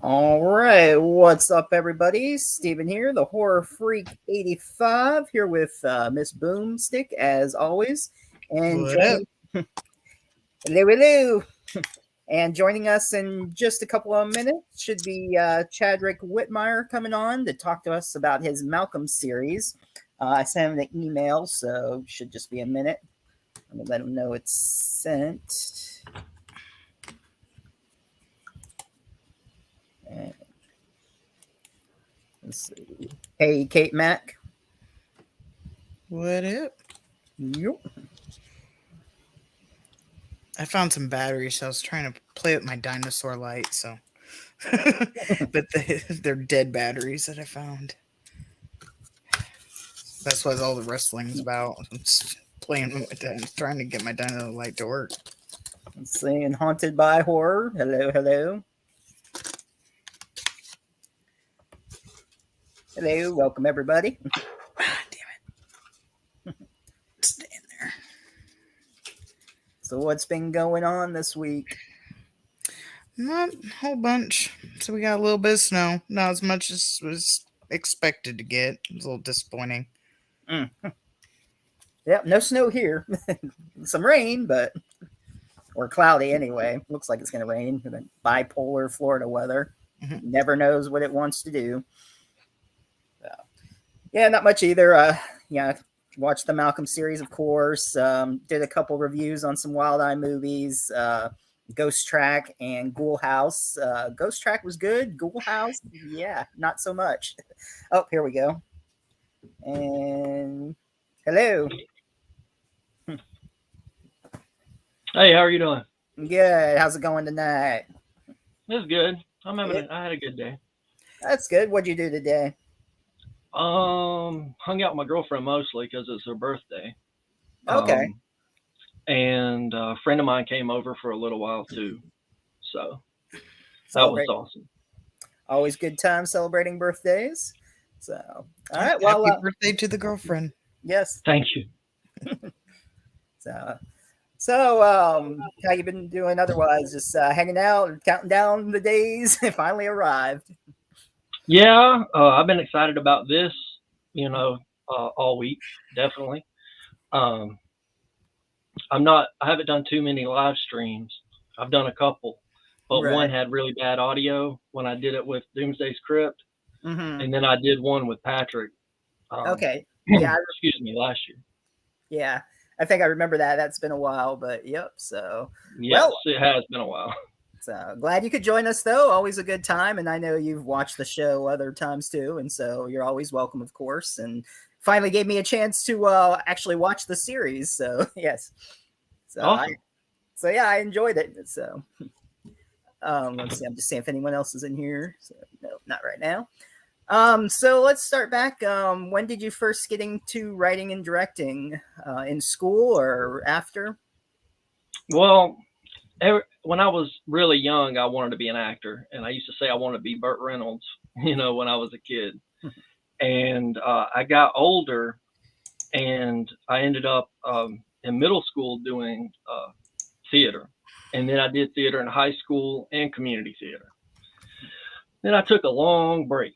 All right, what's up, everybody? Steven here, the Horror Freak 85, here with Miss Boomstick, as always. And What up? hello. And joining us in just a couple of minutes should be Chadrick Whitmire coming on to talk to us about his Malcolm series. I sent him an email, so should just be a minute. I'm going to let him know it's sent. And let's see. Hey, Kate Mack. What up? Yep. I found some batteries, so I was trying to play with my dinosaur light, so. But they're dead batteries that I found. That's what all the wrestling's about. I'm just playing with my trying to get my dino light to work. Let's see. And Haunted by Horror. Hello. Hello, welcome everybody. Damn it. Stay in there. So what's been going on this week? Not a whole bunch. So we got a little bit of snow. Not as much as was expected to get. It was a little disappointing. Yep, no snow here. Some rain, but or cloudy anyway. Looks like it's going to rain. Bipolar Florida weather. Mm-hmm. Never knows what it wants to do. So, yeah, not much either. Watched the Malcolm series, of course. Did a couple reviews on some Wild Eye movies. Ghost Track and Ghoul House. Ghost Track was good. Ghoul House, yeah, not so much. Oh, here we go. And hello. Hey, how are you doing? Good. How's it going tonight? It's good. I had a good day. That's good. What'd you do today? Hung out with my girlfriend mostly because it's her birthday. Okay. And a friend of mine came over for a little while too. So that was awesome. Always good time celebrating birthdays. So, all right. Well, happy birthday to the girlfriend. Yes. Thank you. So, how you been doing otherwise? Just hanging out, counting down the days. Finally arrived. Yeah, I've been excited about this, all week, definitely. I haven't done too many live streams. I've done a couple, but one had really bad audio when I did it with Doomsday's Crypt, and then I did one with Patrick. Okay. Yeah. Excuse me, last year. Yeah. I think I remember that. That's been a while, but yep. So, yes, it has been a while. So glad you could join us, though. Always a good time. And I know you've watched the show other times, too. And so you're always welcome, of course. And finally gave me a chance to actually watch the series. So, yes. So, awesome. I enjoyed it. So, let's see. I'm just seeing if anyone else is in here. So, no, not right now. So let's start back. When did you first get into writing and directing? In school or after? Well, when I was really young, I wanted to be an actor, and I used to say I wanted to be Burt Reynolds, when I was a kid. And I got older, and I ended up in middle school doing theater, and then I did theater in high school and community theater. Then I took a long break,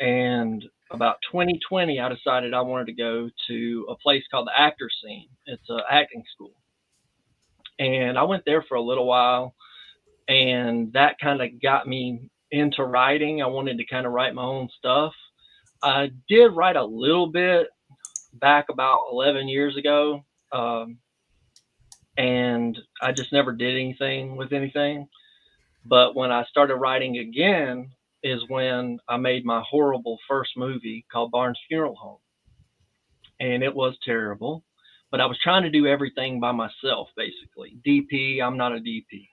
and about 2020, I decided I wanted to go to a place called the Actor Scene. It's an acting school. And I went there for a little while, and that kind of got me into writing. I wanted to kind of write my own stuff. I did write a little bit back about 11 years ago, and I just never did anything with anything. But when I started writing again is when I made my horrible first movie called Barnes Funeral Home. And it was terrible. But I was trying to do everything by myself, basically. DP, I'm not a DP.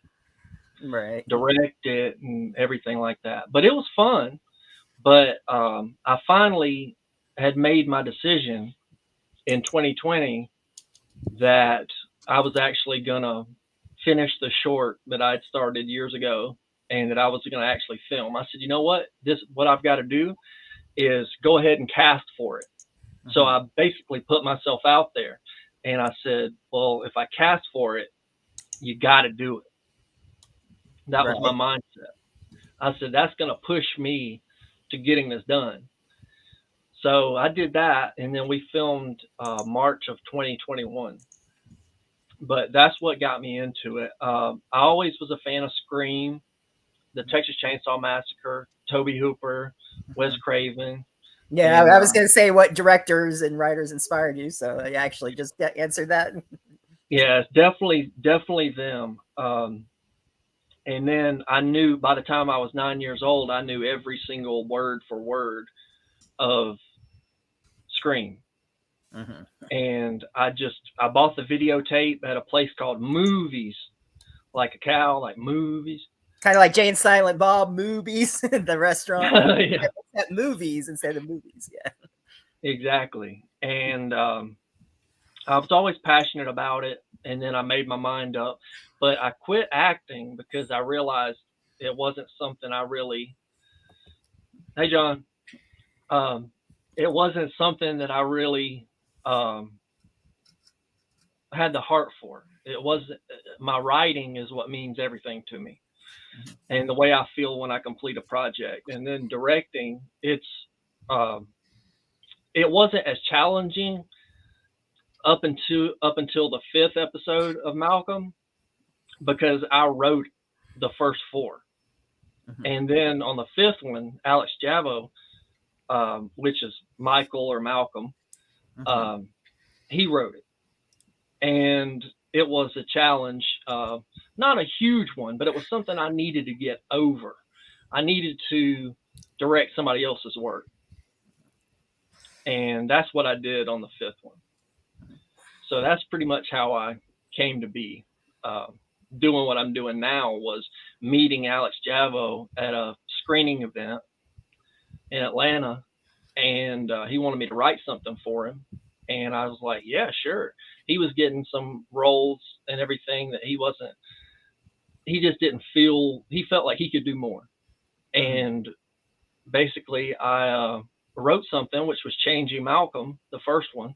Right. Direct it and everything like that. But it was fun. But I finally had made my decision in 2020 that I was actually going to finish the short that I'd started years ago and that I was going to actually film. I said, you know what? What I've got to do is go ahead and cast for it. Mm-hmm. So I basically put myself out there. And I said, well, if I cast for it, you got to do it. That was my mindset. I said, that's going to push me to getting this done. So I did that, and then we filmed March of 2021. But that's what got me into it. I always was a fan of Scream, the Texas Chainsaw Massacre, Toby Hooper, Wes Craven. Yeah, And I was going to say what directors and writers inspired you, so I actually just answered that. yeah, it's definitely them. And then I knew by the time I was 9 years old, I knew every single word for word of Scream. Mm-hmm. And I bought the videotape at a place called Movies, like a cow, like Movies. Kind of like Jay and Silent Bob movies, the restaurant. Yeah, At movies instead of movies. Yeah. exactly. And I was always passionate about it. And then I made my mind up. But I quit acting because I realized it wasn't something I really. Hey, John. It wasn't something that I really had the heart for. It wasn't. My writing is what means everything to me, and the way I feel when I complete a project. And then directing, um, it wasn't as challenging up until the fifth episode of Malcolm, because I wrote the first four. Mm-hmm. And then on the fifth one, Alex Javo, which is Michael or Malcolm, Mm-hmm. he wrote it. And it was a challenge, not a huge one, but it was something I needed to get over. I needed to direct somebody else's work. And that's what I did on the fifth one. So that's pretty much how I came to be. Doing what I'm doing now was meeting Alex Javo at a screening event in Atlanta, and he wanted me to write something for him. And I was like, yeah, sure. He was getting some roles and everything that he just didn't feel, he felt like he could do more. And basically I wrote something which was changing Malcolm, the first one.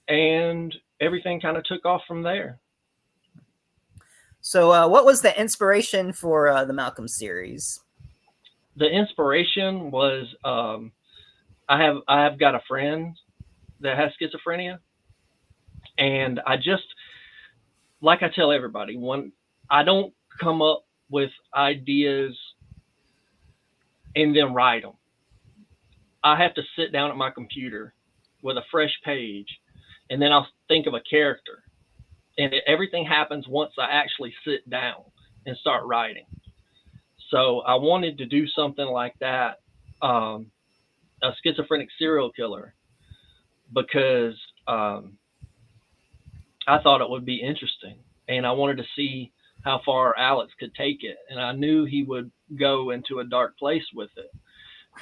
And everything kind of took off from there. So, what was the inspiration for the Malcolm series? The inspiration was I have got a friend that has schizophrenia, and I just, like I tell everybody, when I don't come up with ideas and then write them, I have to sit down at my computer with a fresh page, and then I'll think of a character, and everything happens once I actually sit down and start writing. So I wanted to do something like that, a schizophrenic serial killer, because I thought it would be interesting, and I wanted to see how far Alex could take it. And I knew he would go into a dark place with it,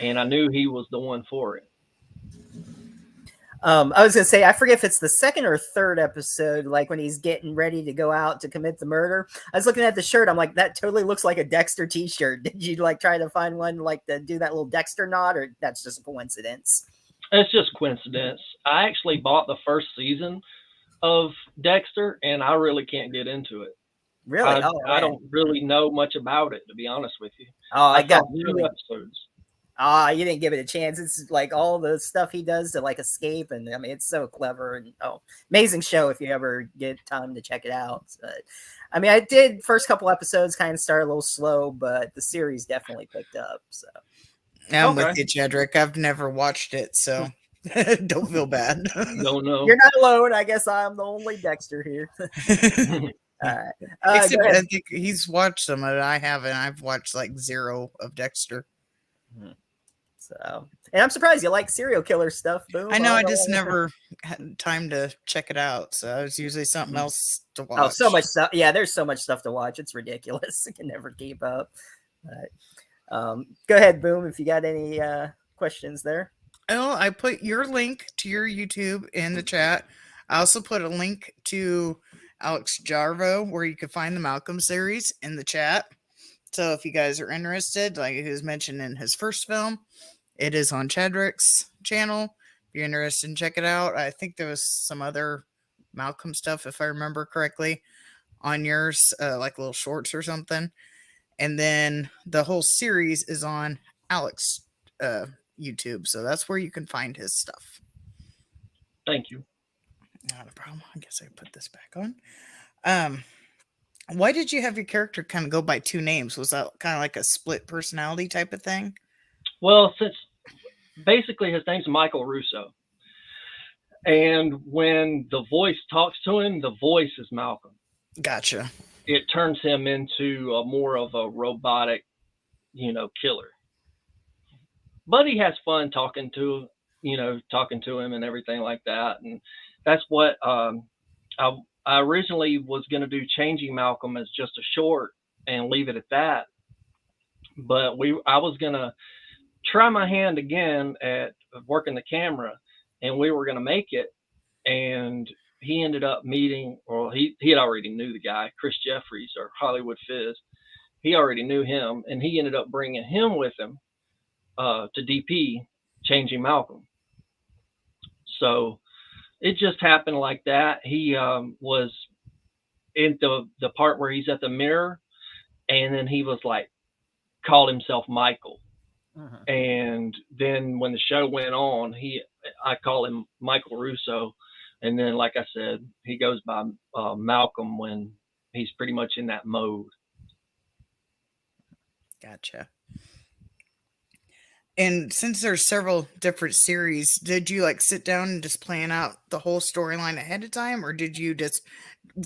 and I knew he was the one for it. I was going to say, I forget if it's the second or third episode, like when he's getting ready to go out to commit the murder. I was looking at the shirt. I'm like, that totally looks like a Dexter t-shirt. Did you like try to find one like to do that little Dexter nod, or that's just a coincidence? It's just coincidence. I actually bought the first season of Dexter, and I really can't get into it. Really? I don't really know much about it, to be honest with you. I got two episodes. You didn't give it a chance. It's like all the stuff he does to like escape, and I mean, it's so clever and amazing show if you ever get time to check it out. But I mean, I did first couple episodes kind of start a little slow, but the series definitely picked up. So I'm with you, Chadrick. I've never watched it, so don't feel bad. Don't know. You're not alone. I guess I'm the only Dexter here. All right. Except I think he's watched some, and I haven't. I've watched like zero of Dexter. So, and I'm surprised you like serial killer stuff. Boom. I know. I just never had time to check it out. So it's usually something else to watch. Oh, so much stuff. Yeah, there's so much stuff to watch. It's ridiculous. I can never keep up. But, go ahead, Boom, if you got any questions there. Oh, I put your link to your YouTube in the chat. I also put a link to Alex Javo where you can find the Malcolm series in the chat. So if you guys are interested, like he was mentioned in his first film, it is on Chadrick's channel. If you're interested, check it out. I think there was some other Malcolm stuff, if I remember correctly, on yours, like little shorts or something. And then the whole series is on Alex YouTube. So that's where you can find his stuff. Thank you. Not a problem. I guess I put this back on. Why did you have your character kind of go by two names? Was that kind of like a split personality type of thing? Well, since basically his name's Michael Russo. And when the voice talks to him, the voice is Malcolm. Gotcha. It turns him into a more of a robotic, killer. But he has fun talking to him and everything like that. And that's what I originally was going to do, changing Malcolm as just a short and leave it at that. But I was going to try my hand again at working the camera, and we were going to make it. And he ended up meeting, or he had already knew the guy, Chris Jeffries, or Hollywood Fizz. He already knew him, and he ended up bringing him with him to DP, changing Malcolm. So it just happened like that. He was in the part where he's at the mirror, and then he was like, called himself Michael. Uh-huh. And then when the show went on, I call him Michael Russo. And then, like I said, he goes by Malcolm when he's pretty much in that mode. Gotcha. And since there's several different series, did you like sit down and just plan out the whole storyline ahead of time, or did you just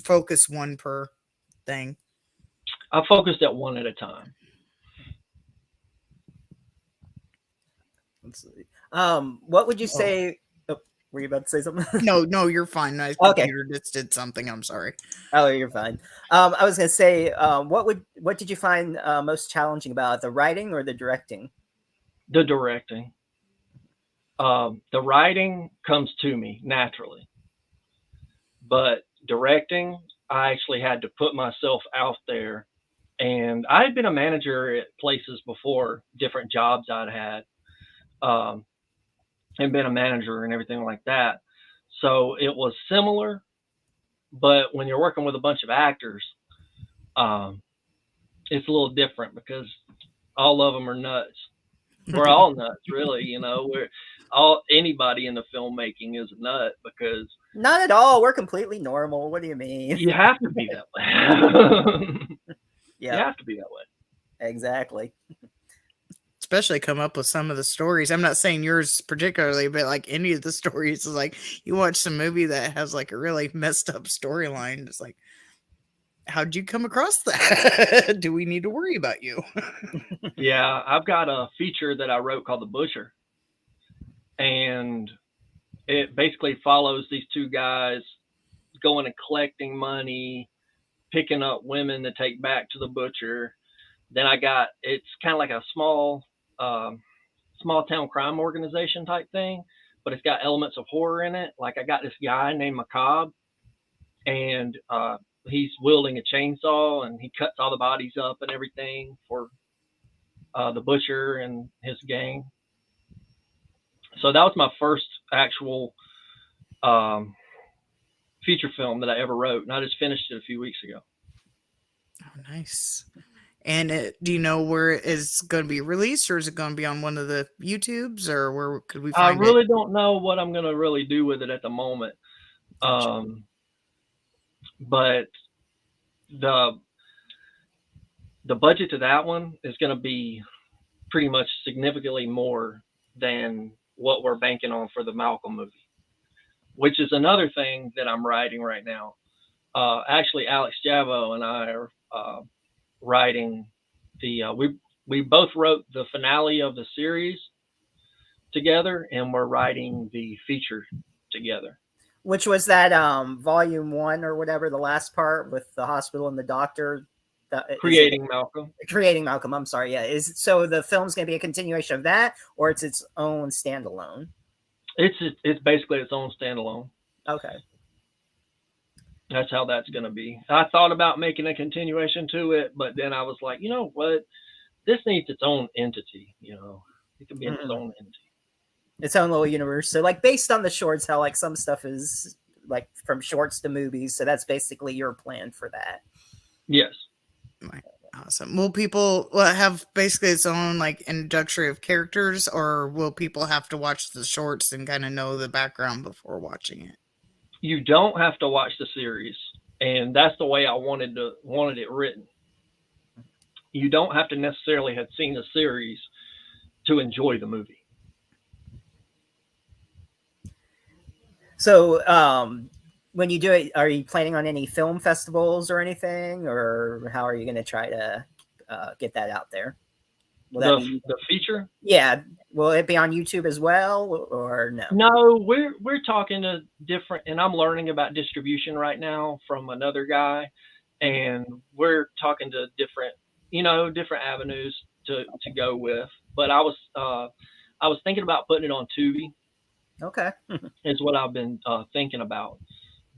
focus one per thing? I focused at one at a time. Let's see. What would you say? Oh, were you about to say something? No, you're fine. My computer just did something. I'm sorry. Oh, you're fine. I was gonna say, what did you find most challenging about the writing or the directing? The directing. The writing comes to me naturally, but directing, I actually had to put myself out there. And I had been a manager at places before, different jobs I'd had, and been a manager and everything like that. So it was similar, but when you're working with a bunch of actors, it's a little different because all of them are nuts. We're all nuts, really. Anybody in the filmmaking is a nut, because not at all. We're completely normal. What do you mean? You have to be that way. Yeah, you have to be that way. Exactly. Especially come up with some of the stories. I'm not saying yours particularly, but like any of the stories is like you watch some movie that has like a really messed up storyline. It's like, how'd you come across that? Do we need to worry about you? Yeah, I've got a feature that I wrote called The Butcher. And it basically follows these two guys going and collecting money, picking up women to take back to the butcher. Then it's kind of like a small town crime organization type thing, but it's got elements of horror in it. Like I got this guy named Macabre, and he's wielding a chainsaw, and he cuts all the bodies up and everything for the butcher and his gang. So that was my first actual feature film that I ever wrote, and I just finished it a few weeks ago. Oh, nice. And do you know where it's going to be released, or is it going to be on one of the YouTubes, or where could we find it? I really don't know what I'm going to really do with it at the moment. Gotcha. But the budget to that one is going to be pretty much significantly more than what we're banking on for the Malcolm movie, which is another thing that I'm writing right now. Actually, Alex Javo and I are writing we both wrote the finale of the series together, and we're writing the feature together. Which was that volume 1 or whatever, the last part with the hospital and the doctor. Creating Malcolm. Creating Malcolm. I'm sorry. Yeah. So the film's going to be a continuation of that, or it's its own standalone? It's basically its own standalone. Okay. That's how that's going to be. I thought about making a continuation to it, but then I was like, you know what? This needs its own entity. It can be its own entity. Its own little universe. So like based on the shorts, how like some stuff is like from shorts to movies. So that's basically your plan for that. Yes. Awesome. Awesome. Will people have basically its own like introductory of characters, or will people have to watch the shorts and kind of know the background before watching it? You don't have to watch the series, and that's the way I wanted it written. You don't have to necessarily have seen the series to enjoy the movie. So, when you do it, are you planning on any film festivals or anything, or how are you going to try to get that out there? Will that be The feature? Yeah. Will it be on YouTube as well, or no? No, we're talking to different, and I'm learning about distribution right now from another guy, and we're talking to different avenues to go with. But I was thinking about putting it on Tubi. Okay. Is what I've been thinking about.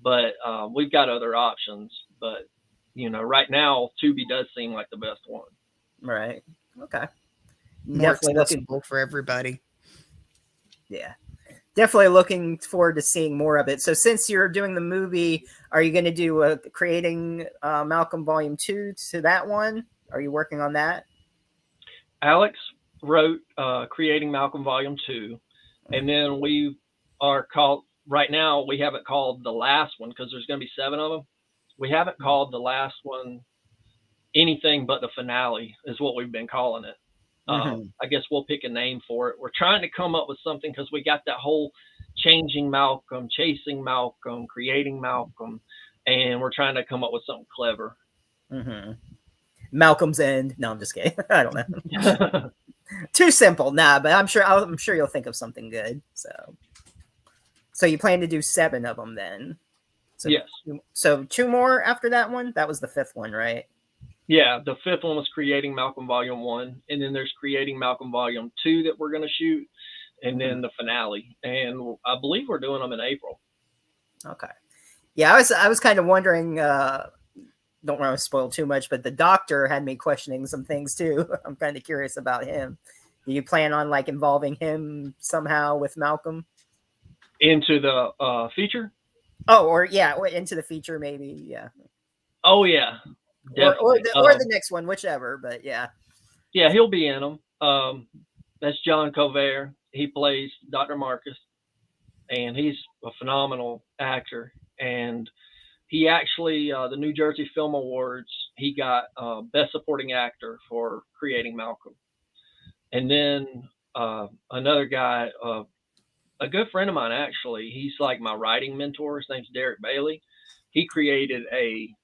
But we've got other options. But right now, Tubi does seem like the best one. Right. Okay. More accessible for everybody. Yeah. Definitely looking forward to seeing more of it. So since you're doing the movie, are you going to do Creating Malcolm Volume 2 to that one? Are you working on that? Alex wrote Creating Malcolm Volume 2. And then we right now, we haven't called the last one because there's going to be 7 of them. We haven't called the last one anything but the finale is what we've been calling it. I guess we'll pick a name for it. We're trying to come up with something because we got that whole changing Malcolm, chasing Malcolm, creating Malcolm, and we're trying to come up with something clever. Malcolm's End. No, I'm just kidding. I don't know. Too simple. Nah, but I'm sure you'll think of something good. So you plan to do 7 of them then? So, yes. So 2 more after that one? That was the 5th one, right? Yeah, the 5th one was Creating Malcolm Volume 1, and then there's Creating Malcolm Volume 2 that we're going to shoot, and then the finale. And I believe we're doing them in April. Okay. Yeah, I was kind of wondering, don't want to spoil too much, but the doctor had me questioning some things too. I'm kind of curious about him. Do you plan on like involving him somehow with Malcolm? Into the feature? Oh, or into the feature maybe, yeah. Oh, yeah. Or the next one, whichever, but yeah. Yeah, he'll be in them. That's John Cover. He plays Dr. Marcus, and he's a phenomenal actor. And he actually, the New Jersey Film Awards, he got Best Supporting Actor for Creating Malcolm. And then another guy, a good friend of mine, actually, he's like my writing mentor. His name's Derek Bailey. He created a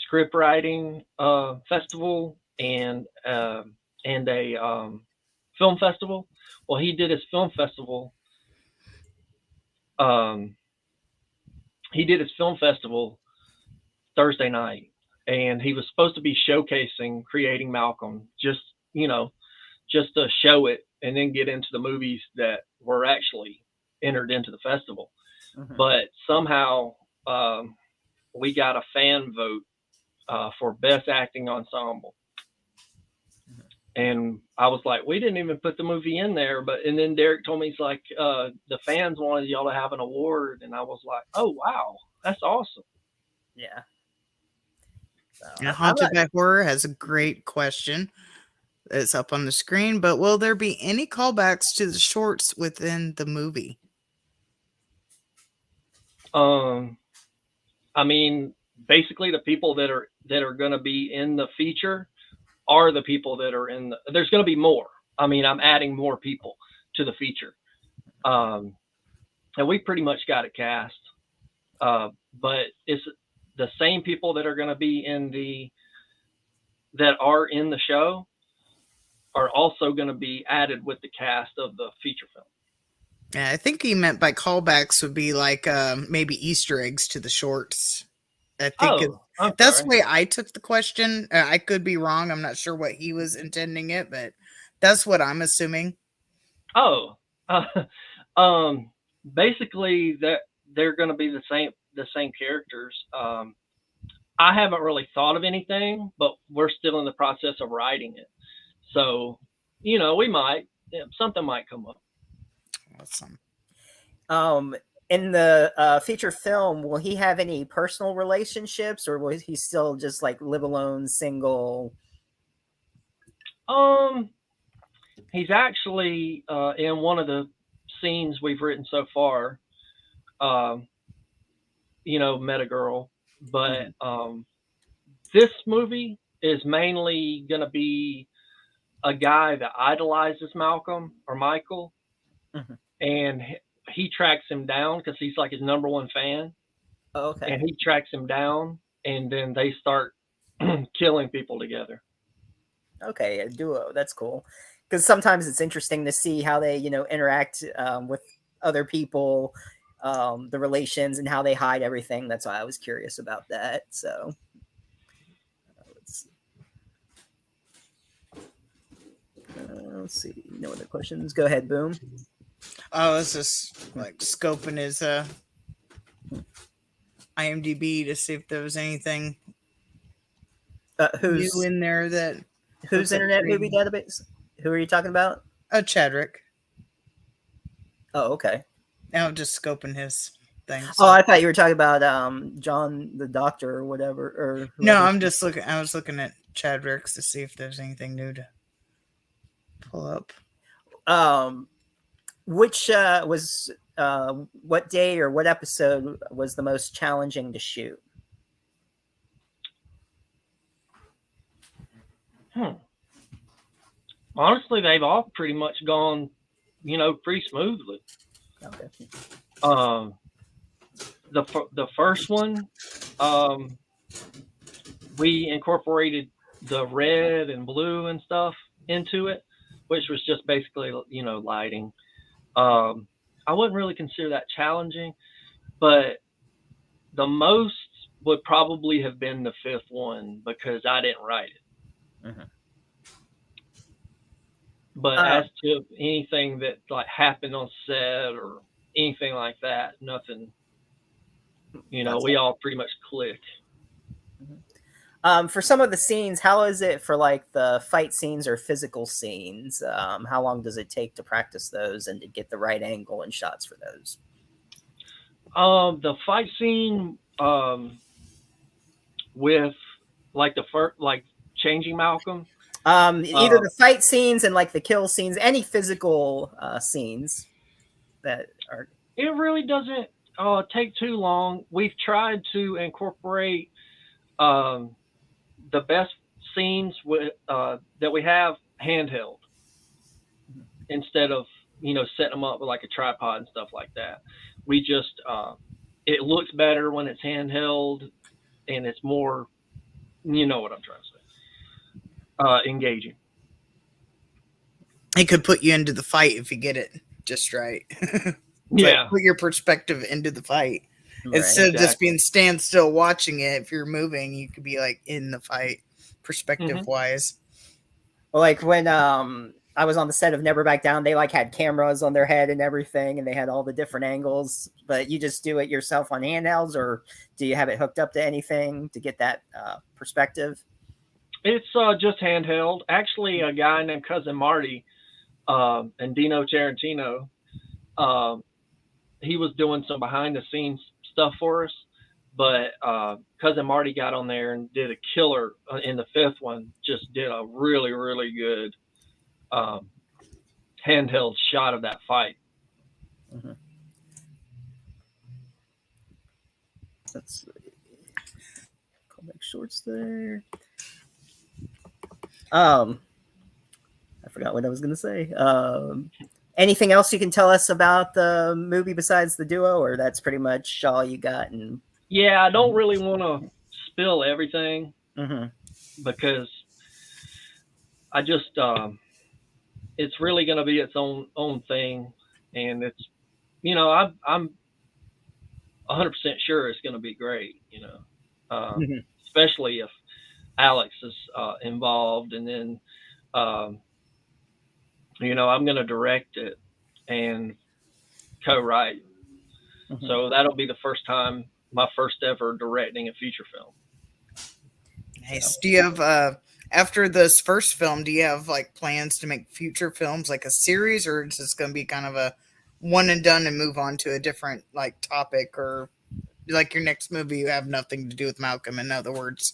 script writing festival and a film festival. Well, he did his film festival. He did his film festival Thursday night, and he was supposed to be showcasing Creating Malcolm, just to show it and then get into the movies that were actually entered into the festival. But somehow we got a fan vote for Best Acting Ensemble. And I was like, we didn't even put the movie in there. And then Derek told me, he's like, the fans wanted y'all to have an award. And I was like, oh, wow, that's awesome. Yeah. So, Haunted by Horror has a great question. It's up on the screen, but will there be any callbacks to the shorts within the movie? I mean, basically the people that are going to be in the feature are the people that are there's going to be more. I mean, I'm adding more people to the feature. And we pretty much got it cast. But it's the same people that are going to be that are in the show are also going to be added with the cast of the feature film. Yeah, I think he meant by callbacks would be like maybe Easter eggs to the shorts. I think that's the way I took the question. I could be wrong. I'm not sure what he was intending it, but that's what I'm assuming. Basically that they're going to be the same characters. I haven't really thought of anything, but we're still in the process of writing it. So, something might come up. Awesome. in the feature film, will he have any personal relationships, or will he still just like live alone, single? Um, he's actually in one of the scenes we've written so far. Um, met a girl, but this movie is mainly going to be a guy that idolizes Malcolm or Michael, Mhm. and he tracks him down because he's like his number one fan, Oh, okay. and he tracks him down, and then they start killing people together. Okay, a duo. That's cool. Because sometimes it's interesting to see how they, interact with other people, the relations, and how they hide everything. That's why I was curious about that. So, let's, let's see. No other questions? Go ahead, Boom. I was just like scoping his IMDb to see if there was anything Who's new in there that whose Internet Movie Database? Who are you talking about? Chadwick. Oh, okay. Now I'm just scoping his thing. So. Oh, I thought you were talking about John the Doctor or whatever. Or no, I'm just looking. I was looking at Chadwick's to see if there's anything new to pull up. Which was what day or what episode was the most challenging to shoot? Honestly, they've all pretty much gone, pretty smoothly. Okay. The first one, we incorporated the red and blue and stuff into it, which was just basically, lighting. I wouldn't really consider that challenging, but the most would probably have been the fifth one because I didn't write it. Mm-hmm. But as to anything that like happened on set or anything like that, nothing. We all pretty much click. For some of the scenes, how is it for like the fight scenes or physical scenes? How long does it take to practice those and to get the right angle and shots for those? The fight scene with like the first, like changing Malcolm. Either the fight scenes and like the kill scenes, any physical scenes that are. It really doesn't take too long. We've tried to incorporate the best scenes with that we have handheld instead of setting them up with like a tripod and stuff like that. We just it looks better when it's handheld and it's more, what I'm trying to say. Engaging. It could put you into the fight if you get it just right. Yeah. Like put your perspective into the fight. Right, instead of just being standstill watching it. If you're moving, you could be like in the fight perspective wise. Well, like when I was on the set of Never Back Down, they like had cameras on their head and everything, and they had all the different angles. But you just do it yourself on handhelds, or do you have it hooked up to anything to get that perspective? It's just handheld. Actually, a guy named Cousin Marty and Dino Tarantino, he was doing some behind the scenes stuff for us, but Cousin Marty got on there and did a killer in the fifth one. Just did a really, really good handheld shot of that fight. Mm-hmm. Let's see. Comic shorts there. I forgot what I was going to say. Anything else you can tell us about the movie besides the duo, or that's pretty much all you got? And yeah, I don't really want to spill everything because I just it's really going to be its own thing, and it's I'm 100% sure it's going to be great. Especially if Alex is involved, and then I'm going to direct it and co-write. So that'll be the first time, my first ever directing a feature film. Nice. So. Do you have after this first film, do you have like plans to make future films, like a series, or is this going to be kind of a one and done and move on to a different like topic, or like your next movie you have nothing to do with Malcolm, in other words?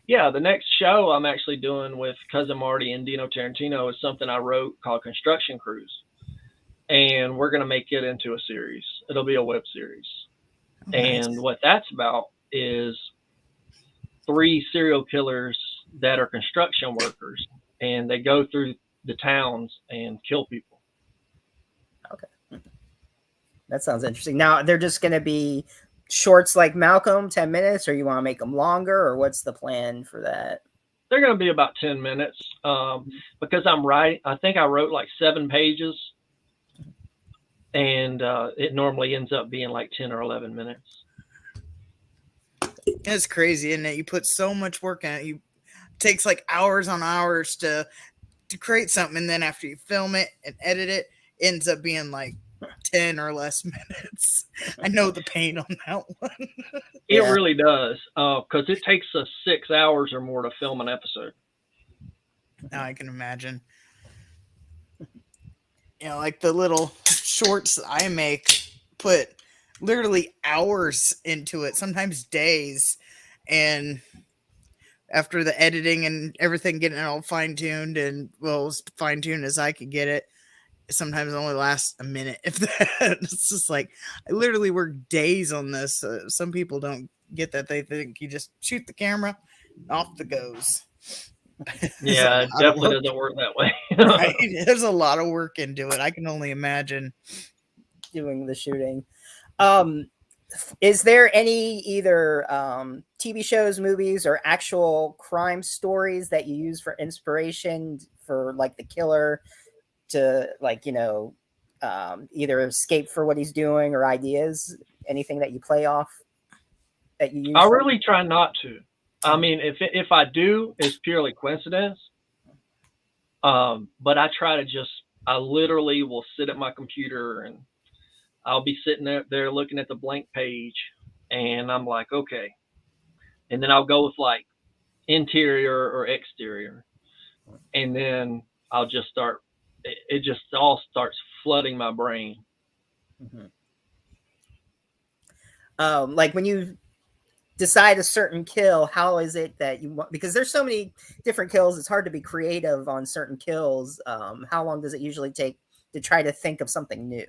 Yeah, the next show I'm actually doing with Cousin Marty and Dino Tarantino is something I wrote called Construction Crews, and we're going to make it into a series. It'll be a web series. Oh, nice. And what that's about is 3 serial killers that are construction workers, and they go through the towns and kill people. Okay. That sounds interesting. Now, they're just going to be shorts like Malcolm, 10 minutes, or you want to make them longer, or what's the plan for that? They're going to be about 10 minutes because I'm writing. I think I wrote like 7 pages, and it normally ends up being like 10 or 11 minutes. It's crazy, isn't it? You put so much work in it. It takes like hours on hours to create something, and then after you film it and edit it, it ends up being like 10 or less minutes. I know the pain on that one. It really does, because it takes us 6 hours or more to film an episode. Now I can imagine. You know, like the little shorts I make put literally hours into it, sometimes days. And after the editing and everything getting it all fine-tuned, and well, as fine-tuned as I could get it, sometimes it only lasts a minute, if that. It's just like, I literally work days on this. Some people don't get that. They think you just shoot the camera, off the goes. Yeah, it definitely doesn't work that way. Right? There's a lot of work into it. I can only imagine. Doing the shooting. Is there any either TV shows, movies, or actual crime stories that you use for inspiration for like the killer to, like, you know, either escape for what he's doing or ideas? Anything that you play off that you use? I really try not to. I mean, if I do, it's purely coincidence. But I try to I literally will sit at my computer and I'll be sitting there looking at the blank page, and I'm like, okay. And then I'll go with like interior or exterior. And then I'll just start, it just all starts flooding my brain. Mm-hmm. Like when you decide a certain kill, how is it that you want, because there's so many different kills, it's hard to be creative on certain kills. How long does it usually take to try to think of something new?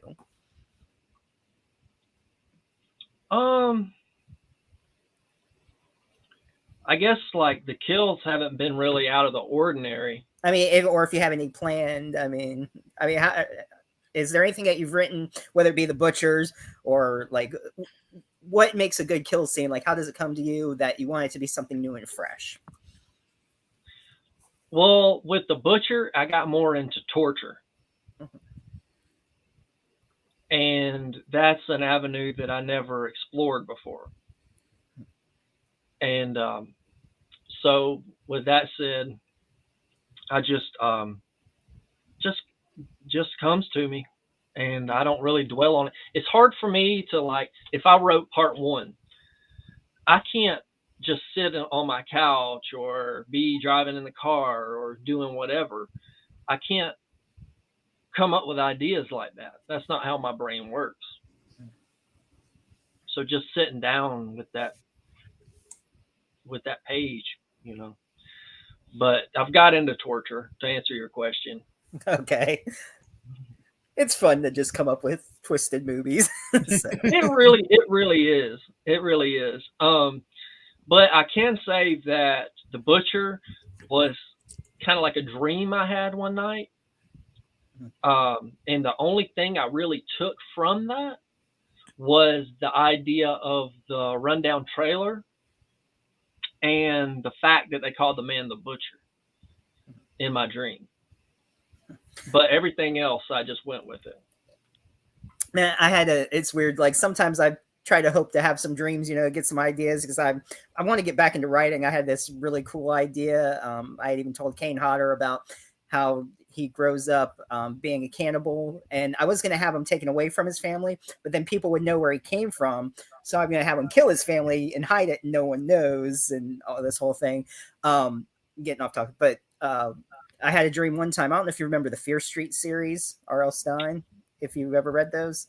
I guess like the kills haven't been really out of the ordinary. I mean, if you have any planned, I mean, how, is there anything that you've written, whether it be the butchers or like what makes a good kill scene? Like, how does it come to you that you want it to be something new and fresh? Well, with the butcher, I got more into torture. And that's an avenue that I never explored before. And so with that said, I just comes to me, and I don't really dwell on it. It's hard for me to, like, if I wrote part 1, I can't just sit on my couch or be driving in the car or doing whatever. I can't come up with ideas like that. That's not how my brain works. So just sitting down with that page, you know. But I've got into torture, to answer your question. Okay. It's fun to just come up with twisted movies. So. It really is. It really is. But I can say that The Butcher was kind of like a dream I had one night. And the only thing I really took from that was the idea of the rundown trailer and the fact that they called the man the Butcher in my dream. But everything else, I just went with it. Man, it's weird. Like sometimes I try to hope to have some dreams, you know, get some ideas, because I want to get back into writing. I had this really cool idea. I had even told Kane Hodder about how he grows up being a cannibal, and I was going to have him taken away from his family, but then people would know where he came from. So I'm going to have him kill his family and hide it, and no one knows, and all this whole thing. Getting off topic, but I had a dream one time. I don't know if you remember the Fear Street series, R.L. Stine. if you've ever read those.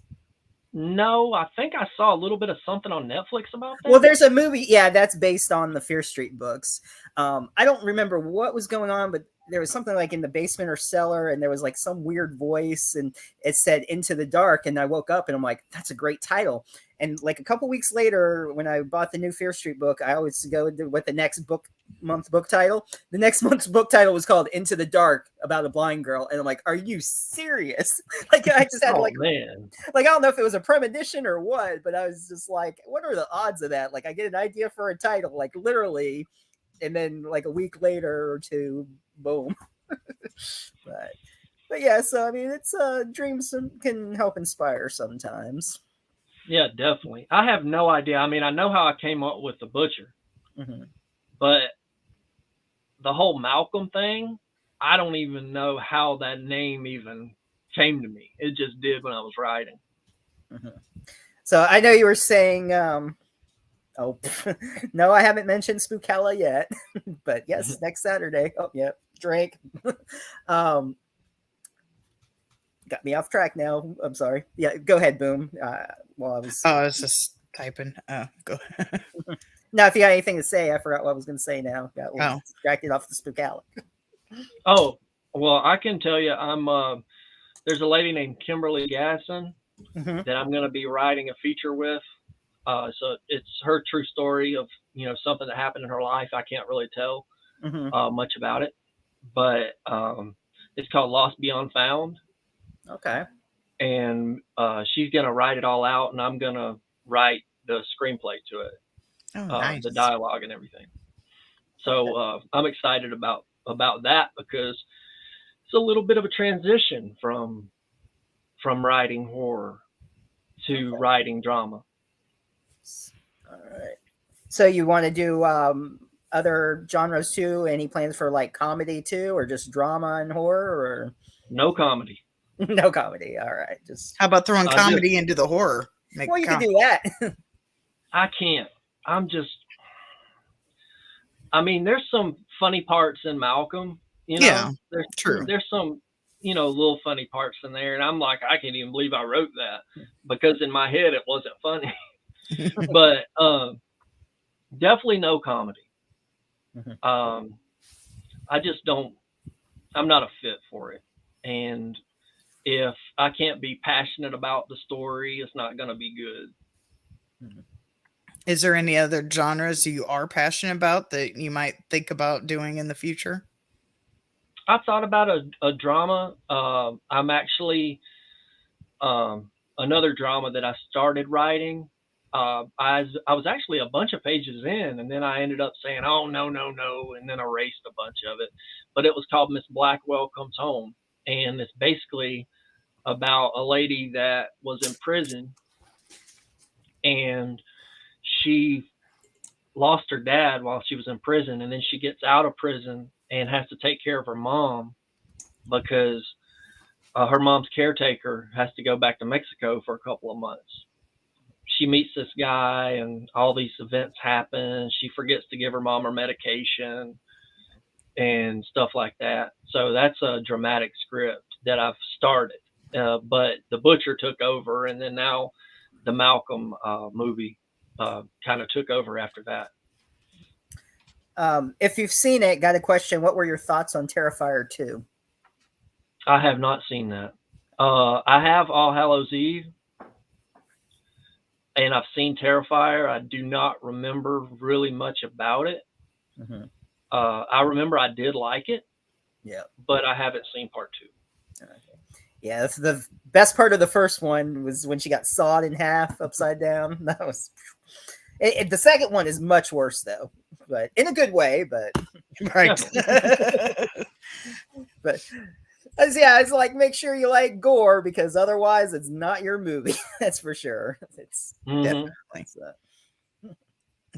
No, I think I saw a little bit of something on Netflix about that. Well, there's a movie, yeah, that's based on the Fear Street books. I don't remember what was going on, but there was something like in the basement or cellar, and there was like some weird voice, and it said "Into the Dark," and I woke up and I'm like, that's a great title. And like a couple weeks later, when I bought the new Fear Street book, I always go with the next month book title. The next month's book title was called "Into the Dark," about a blind girl, and I'm like, are you serious? Like I just had man. Like, I don't know if it was a premonition or what, but I was just like, what are the odds of that? Like, I get an idea for a title, like literally, and then like a week later or two, boom. but yeah, so I mean, it's dreams can help inspire sometimes. Yeah, definitely. I have no idea. I mean, I know how I came up with the Butcher, but the whole Malcolm thing, I don't even know how that name even came to me. It just did when I was writing. So I know you were saying, oh no, I haven't mentioned Spookella yet, but yes, next Saturday. Oh yeah, drink. Got me off track now. I'm sorry. Yeah, go ahead, Boom. While I was just typing. Go ahead. Now, if you got anything to say, I forgot what I was going to say now. Got distracted off the Spookalla. Oh, well, I can tell you, there's a lady named Kimberly Gasson that I'm going to be writing a feature with. So it's her true story of, something that happened in her life. I can't really tell much about it, but it's called Lost Beyond Found. Okay. And she's going to write it all out, and I'm going to write the screenplay to it. Oh, nice. The dialogue and everything. So I'm excited about that because it's a little bit of a transition from writing horror to writing drama. All right. So you want to do other genres too? Any plans for like comedy too, or just drama and horror, or no comedy? No comedy. All right. Just how about throwing comedy into the horror? Well, you can do that. I can't. I mean, there's some funny parts in Malcolm. Yeah, there's true. There's some, little funny parts in there, and I'm like, I can't even believe I wrote that because in my head it wasn't funny. But definitely no comedy. I just don't. I'm not a fit for it, and if I can't be passionate about the story, it's not going to be good. Is there any other genres you are passionate about that you might think about doing in the future? I thought about a drama. I'm actually another drama that I started writing. I was actually a bunch of pages in, and then I ended up saying, oh, no, and then erased a bunch of it. But it was called Miss Blackwell Comes Home, and it's basically about a lady that was in prison, and she lost her dad while she was in prison, and then she gets out of prison and has to take care of her mom because her mom's caretaker has to go back to Mexico for a couple of months. She meets this guy and all these events happen. She forgets to give her mom her medication and stuff like that. So that's a dramatic script that I've started. But the Butcher took over, and then now the Malcolm movie kind of took over after that. If you've seen it, got a question. What were your thoughts on Terrifier 2? I have not seen that. I have All Hallows Eve, and I've seen Terrifier. I do not remember really much about it. I remember I did like it. Yeah, but I haven't seen part 2. Okay. Yeah, that's the best part of the first one was when she got sawed in half upside down. That was the second one is much worse though, but in a good way. But right. But yeah, it's like make sure you like gore because otherwise it's not your movie. That's for sure. It's definitely so.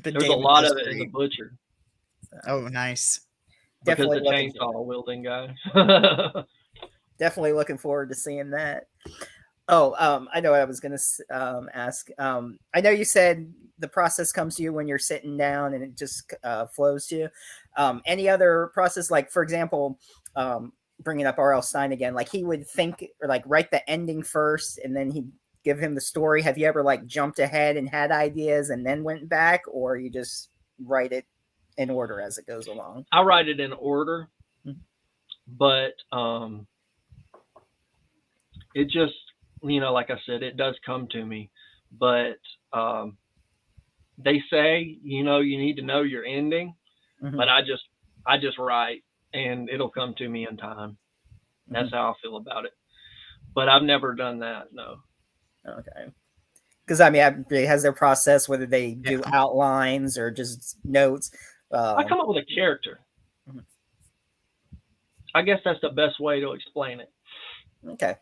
There's a lot of it in The Butcher. Oh, nice. Because the chainsaw wielding guy. Definitely looking forward to seeing that. Oh, I know what I was going to ask. I know you said the process comes to you when you're sitting down and it just flows to you. Any other process, like, for example, bringing up R.L. Stein again, like he would think or like write the ending first and then he'd give him the story. Have you ever like jumped ahead and had ideas and then went back, or you just write it in order as it goes along? I write it in order, but it just, like I said, it does come to me. But they say, you need to know your ending, but I just write and it'll come to me in time. That's how I feel about it. But I've never done that. No. Okay. Because everybody has their process, whether they do outlines or just notes. I come up with a character. I guess that's the best way to explain it. Okay.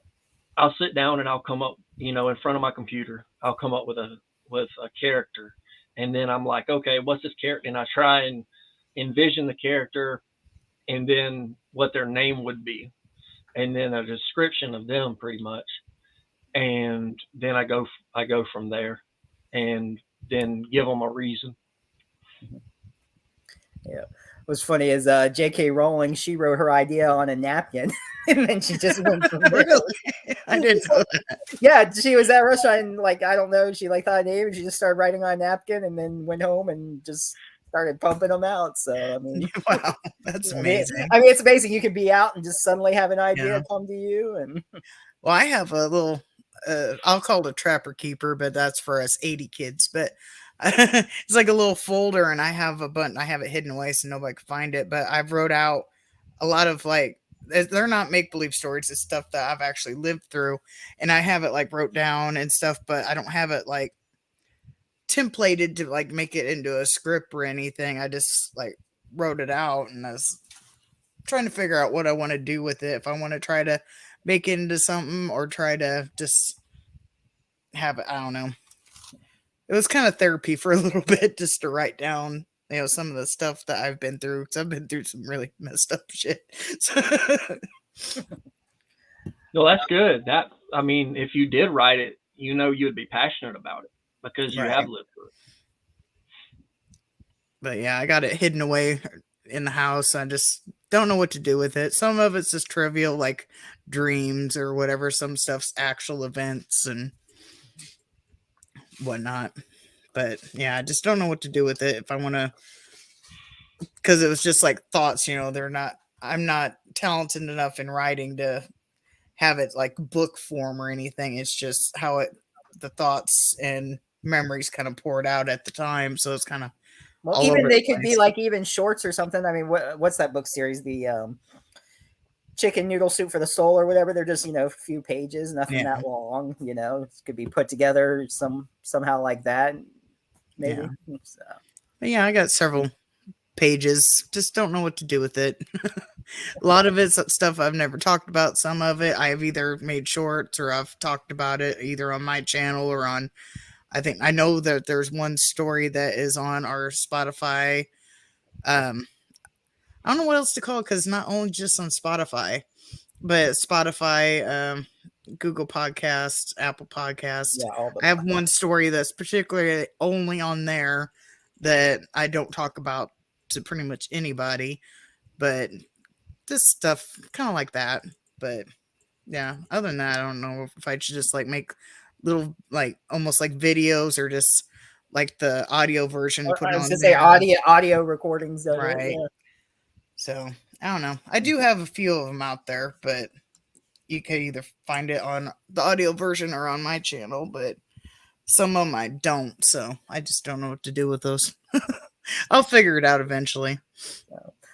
I'll sit down and I'll come up, in front of my computer. I'll come up with a character, and then I'm like, okay, what's this character? And I try and envision the character, and then what their name would be, and then a description of them, pretty much. And then I go from there, and then give them a reason. Yeah. What's funny is J.K. Rowling, she wrote her idea on a napkin, and then she just went from there. Really? I didn't know that. Yeah, she was at a restaurant, and I don't know, she thought of a name, and she just started writing on a napkin, and then went home and just started pumping them out. So wow, that's amazing. It's amazing. You could be out and just suddenly have an idea come to you. And well, I have a little. I'll call it a trapper keeper, but that's for us 80 kids. But it's like a little folder, and I have a button. I have it hidden away so nobody can find it. But I've wrote out a lot of they're not make believe stories. It's stuff that I've actually lived through, and I have it wrote down and stuff. But I don't have it templated to make it into a script or anything. I just wrote it out, and I was trying to figure out what I want to do with it. If I want to try to make it into something or try to just have it, I don't know. It was kind of therapy for a little bit just to write down, some of the stuff that I've been through, because I've been through some really messed up shit. No, that's good. If you did write it, you'd be passionate about it because you have lived through it. But yeah, I got it hidden away in the house. I just don't know what to do with it. Some of it's just trivial, like dreams or whatever. Some stuff's actual events and whatnot. But yeah, I just don't know what to do with it. If I want to, because it was just thoughts, I'm not talented enough in writing to have it book form or anything. It's just how the thoughts and memories kind of poured out at the time. So it's kind of, even they could be even shorts or something. What's that book series? The Chicken Noodle Soup for the Soul or whatever. They're just a few pages, nothing that long. It could be put together somehow like that. Maybe. Yeah. So. But yeah, I got several pages. Just don't know what to do with it. A lot of it's stuff I've never talked about. Some of it I've either made shorts or I've talked about it either on my channel or on. I know that there's one story that is on our Spotify. I don't know what else to call it because not only just on Spotify, but Spotify, Google Podcasts, Apple Podcasts. Yeah, I have one story that's particularly only on there that I don't talk about to pretty much anybody, but this stuff kind of like that. But yeah, other than that, I don't know if I should just make little almost videos or just the audio version put I was on to say audio recordings of right it, yeah. So I don't know, I do have a few of them out there, but you can either find it on the audio version or on my channel, but some of them I don't, so I just don't know what to do with those. I'll figure it out eventually.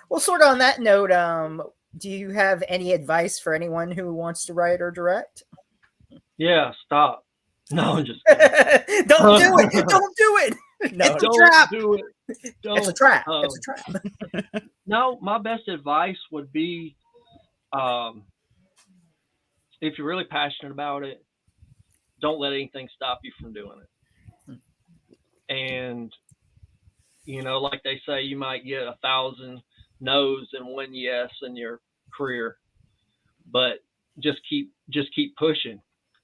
Well, sort of on that note, do you have any advice for anyone who wants to write or direct? Yeah, stop. No, I'm just don't do it. Don't do it. No, it's a trap. Do it. Don't. It's a trap. It's a trap. No, my best advice would be, if you're really passionate about it, don't let anything stop you from doing it. And like they say, you might get 1,000 no's and 1 yes in your career, but just keep pushing.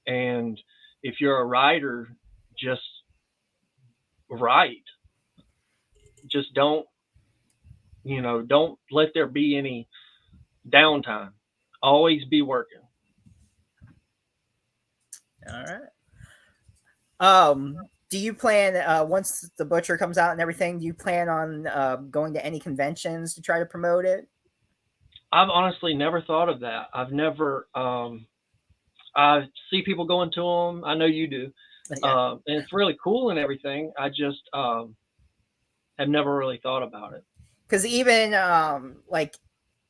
And if you're a writer, just write. Just don't let there be any downtime. always be working. All right. Do you plan once the Butcher comes out and everything? Do you plan on going to any conventions to try to promote it? I've honestly never thought of that. I've never. I see people going to them. I know you do, Yeah. and it's really cool and everything. I just have never really thought about it. Because even like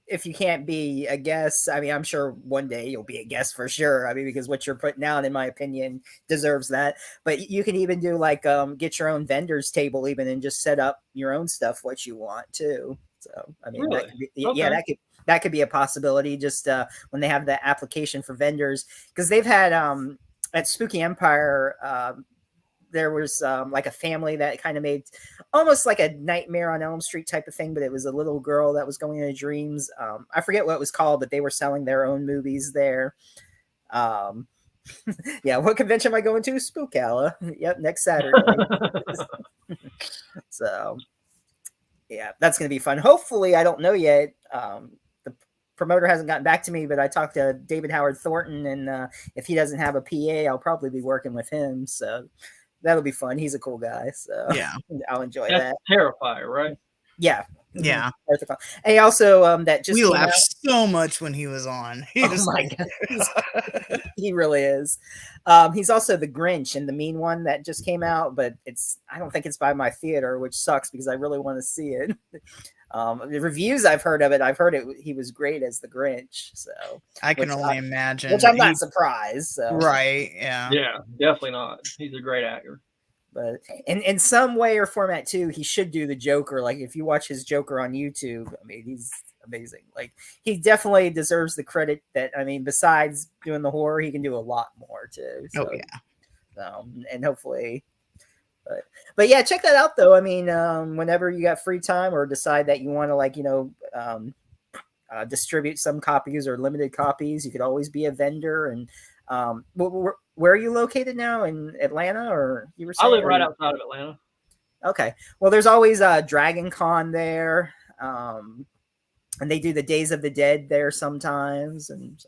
if you can't be a guest, I mean, I'm sure one day you'll be a guest for sure. I mean, because what you're putting out, in my opinion, deserves that. But you can even do like get your own vendors table, even, and just set up your own stuff what you want too. So I mean, Really? that could be, Okay. yeah, that could be a possibility. Just when they have the application for vendors, because they've had at Spooky Empire. There was like a family that kind of made almost like a Nightmare on Elm Street type of thing, but it was a little girl that was going into dreams. I forget what it was called, but they were selling their own movies there. Yeah, what convention am I going to? Spookala. Yep, next Saturday. So, yeah, that's going to be fun. Hopefully, I don't know yet. The promoter hasn't gotten back to me, but I talked to David Howard Thornton, and if he doesn't have a PA, I'll probably be working with him. So that'll be fun. He's a cool guy, so Yeah. I'll enjoy That's that. Terrifier, right? Yeah. Yeah. And he also that just We came laughed out. so much when he was on. He Oh was my god, he really is. He's also the Grinch in the Mean One that just came out, but I don't think it's by my theater, which sucks because I really want to see it. The reviews I've heard of it, he was great as the Grinch. So I can only imagine. which I'm not surprised. So. Right? Yeah. Yeah, definitely not. He's a great actor. But in some way or format too, he should do the Joker. Like if you watch his Joker on YouTube, I mean, he's amazing. Like he definitely deserves the credit that, I mean, besides doing the horror, he can do a lot more too. So, Oh yeah. And hopefully, but yeah, check that out though. I mean, whenever you got free time or decide that you want to like, distribute some copies or limited copies, you could always be a vendor. And where are you located now, in Atlanta, or you were saying? I live right outside of Atlanta. Okay, well, there's always Dragon Con there, and they do the Days of the Dead there sometimes, and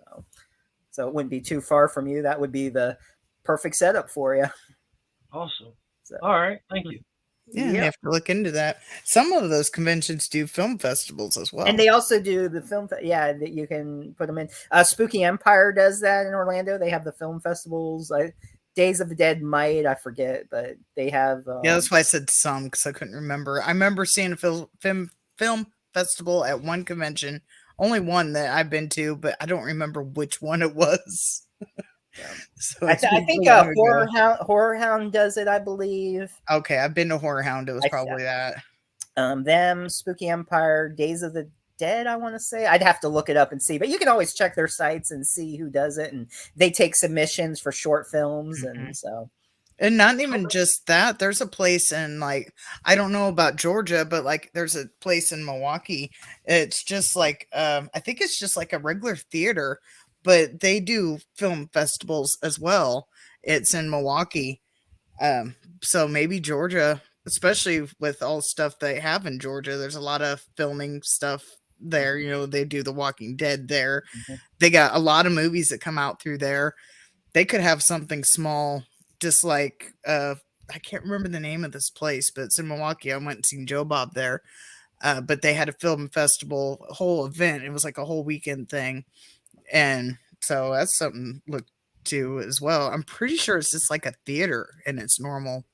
so it wouldn't be too far from you. That would be the perfect setup for you. Awesome. So. All right, thank you. Yeah, you have to look into that. Some of those conventions do film festivals as well. And they also do the film, that you can put them in. Spooky Empire does that in Orlando. They have the film festivals. Days of the Dead might, I forget, but they have. Yeah, that's why I said some, because I couldn't remember. I remember seeing a film festival at one convention, only one that I've been to, but I don't remember which one it was. So I think Horror Hound does it, I believe. Okay, I've been to Horror Hound. It was probably that. Them, Spooky Empire, Days of the Dead, I want to say. I'd have to look it up and see, but you can always check their sites and see who does it, and they take submissions for short films, and so. And not even just that. There's a place in, like, I don't know about Georgia, but like there's a place in Milwaukee. It's just like I think it's just like a regular theater, but they do film festivals as well. It's in Milwaukee. So maybe Georgia, especially with all the stuff they have in Georgia, there's a lot of filming stuff there. You know, they do The Walking Dead there. Mm-hmm. They got a lot of movies that come out through there. They could have something small, just like, I can't remember the name of this place, but it's in Milwaukee. I went and seen Joe Bob there. But they had a film festival, a whole event. It was like a whole weekend thing. And so that's something to look to as well. I'm pretty sure it's just like a theater in its normal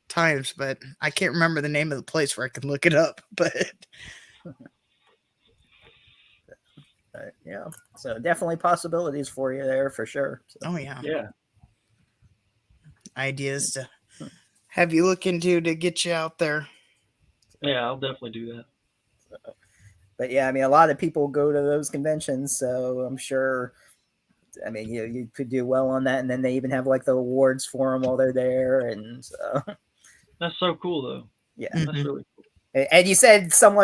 times, but I can't remember the name of the place where I can look it up. But yeah, so definitely possibilities for you there for sure. So. Oh yeah, yeah. Ideas to have you look into to get you out there. Yeah, I'll definitely do that. But yeah, I mean, a lot of people go to those conventions, so I'm sure. I mean, you could do well on that, and then they even have like the awards for them while they're there, and so. That's so cool, though. Yeah, that's really cool. And you said some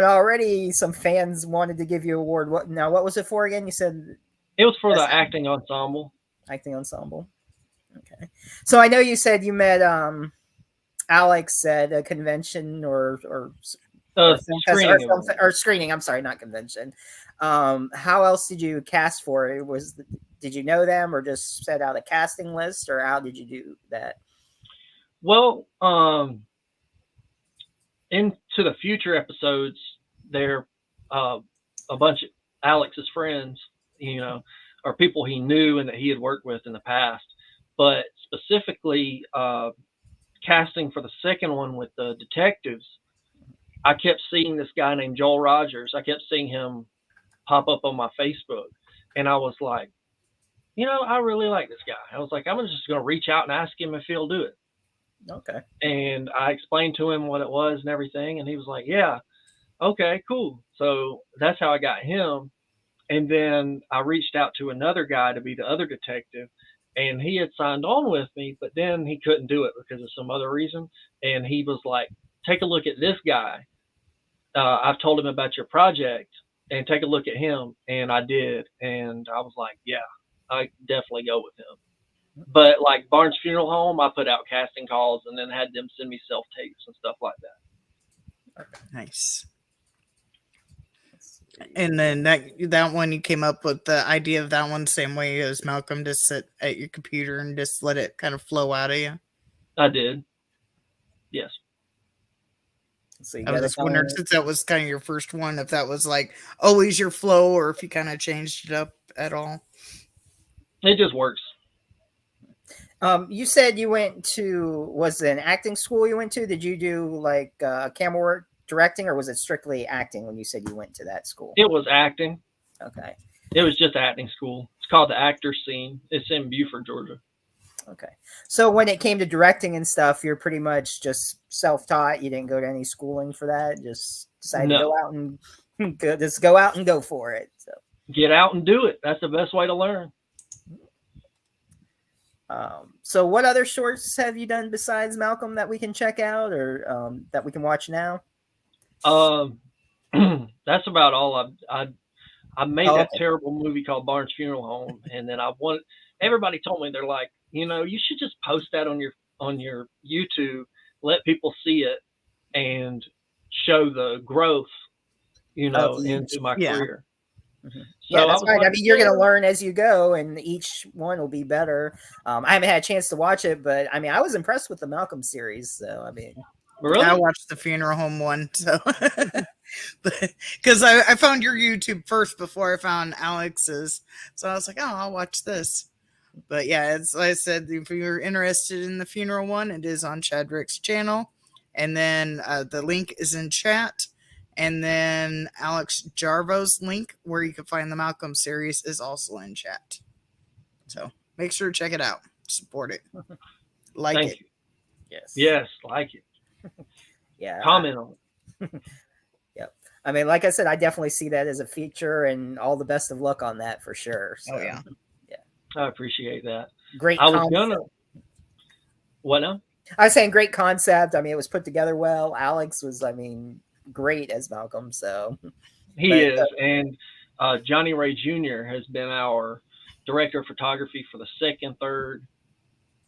fans wanted to give you an award. What was it for again? You said it was for the acting ensemble. Acting ensemble. Okay, so I know you said you met Alex at a convention or or film festival Screening it was. or screening. I'm sorry, not convention. How else did you cast for it? Did you know them or just set out a casting list, or how did you do that? Well, into the future episodes, they're a bunch of Alex's friends, or people he knew and that he had worked with in the past. But specifically, casting for the second one with the detectives, I kept seeing this guy named Joel Rogers. I kept seeing him pop up on my Facebook, and I was like, I really like this guy. I was like, I'm just going to reach out and ask him if he'll do it. Okay. And I explained to him what it was and everything, and he was like, yeah, okay, cool. So that's how I got him. And then I reached out to another guy to be the other detective, and he had signed on with me, but then he couldn't do it because of some other reason. And he was like, take a look at this guy. I've told him about your project, and take a look at him. And I did. And I was like, yeah, I definitely go with him. But like Barnes Funeral Home, I put out casting calls and then had them send me self-tapes and stuff like that. Okay. Nice. And then that one, you came up with the idea of that one same way as Malcolm, to sit at your computer and just let it kind of flow out of you? I did. Yes. So I was just wondering, since that was kind of your first one, if that was like always your flow or if you kind of changed it up at all. It just works. You said you went to, was it an acting school you went to? Did you do like camera work, directing, or was it strictly acting when you said you went to that school? It was acting. Okay. It was just acting school. It's called the Actors Scene. It's in Buford, Georgia. Okay. So when it came to directing and stuff, you're pretty much just self-taught. You didn't go to any schooling for that. Just decided to go out and go out and go for it. So get out and do it. That's the best way to learn. So what other shorts have you done besides Malcolm that we can check out or that we can watch now? That's about all. I made that terrible movie called Barnes Funeral Home, and then everybody told me, they're like, you should just post that on your YouTube, let people see it, and show the growth, into my career. Mm-hmm. So yeah, that's right. Like, I mean, you're going to learn as you go, and each one will be better. I haven't had a chance to watch it, but I mean, I was impressed with the Malcolm series. So I mean, really? I watched the Funeral Home one, so because I found your YouTube first before I found Alex's, so I was like, oh, I'll watch this. But yeah, as I said, if you're interested in the funeral one, it is on Chadrick's channel, and then the link is in chat. And then Alex Jarvo's link, where you can find the Malcolm series, is also in chat. So make sure to check it out. Support it. Thank you. Yes. Yes, like it. Yeah. Comment on it. Yep. I mean, like I said, I definitely see that as a feature, and all the best of luck on that for sure. So, yeah. I appreciate that. Great. What now? I was saying great concept. I mean, it was put together well. Alex was, great as Malcolm. So he is. And Johnny Ray Jr. has been our director of photography for the 2nd, 3rd,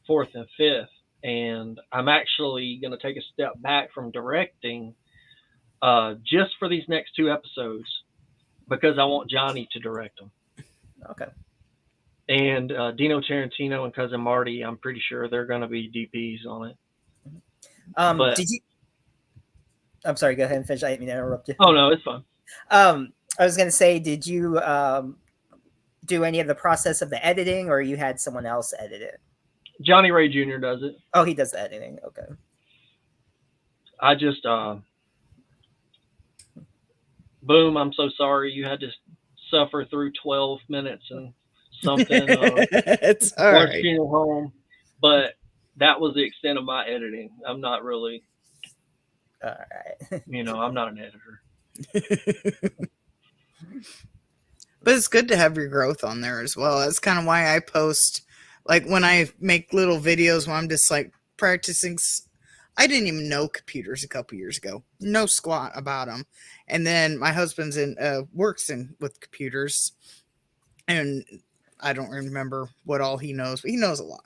4th, and 5th. And I'm actually going to take a step back from directing just for these next 2 episodes because I want Johnny to direct them. Okay. And Dino Tarantino and Cousin Marty, I'm pretty sure they're going to be DPs on it. Did you? I'm sorry. Go ahead and finish. I didn't mean to interrupt you. Oh no, it's fine. I was going to say, did you do any of the process of the editing, or you had someone else edit it? Johnny Ray Jr. does it. Oh, he does the editing. Okay. I just boom. I'm so sorry you had to suffer through 12 minutes and something. It's all right. Funeral Home, but that was the extent of my editing. I'm not really. All right. I'm not an editor. But it's good to have your growth on there as well. That's kind of why I post, like when I make little videos where I'm just like practicing. I didn't even know computers a couple years ago. No squat about them. And then my husband's works with computers, and I don't remember what all he knows, but he knows a lot.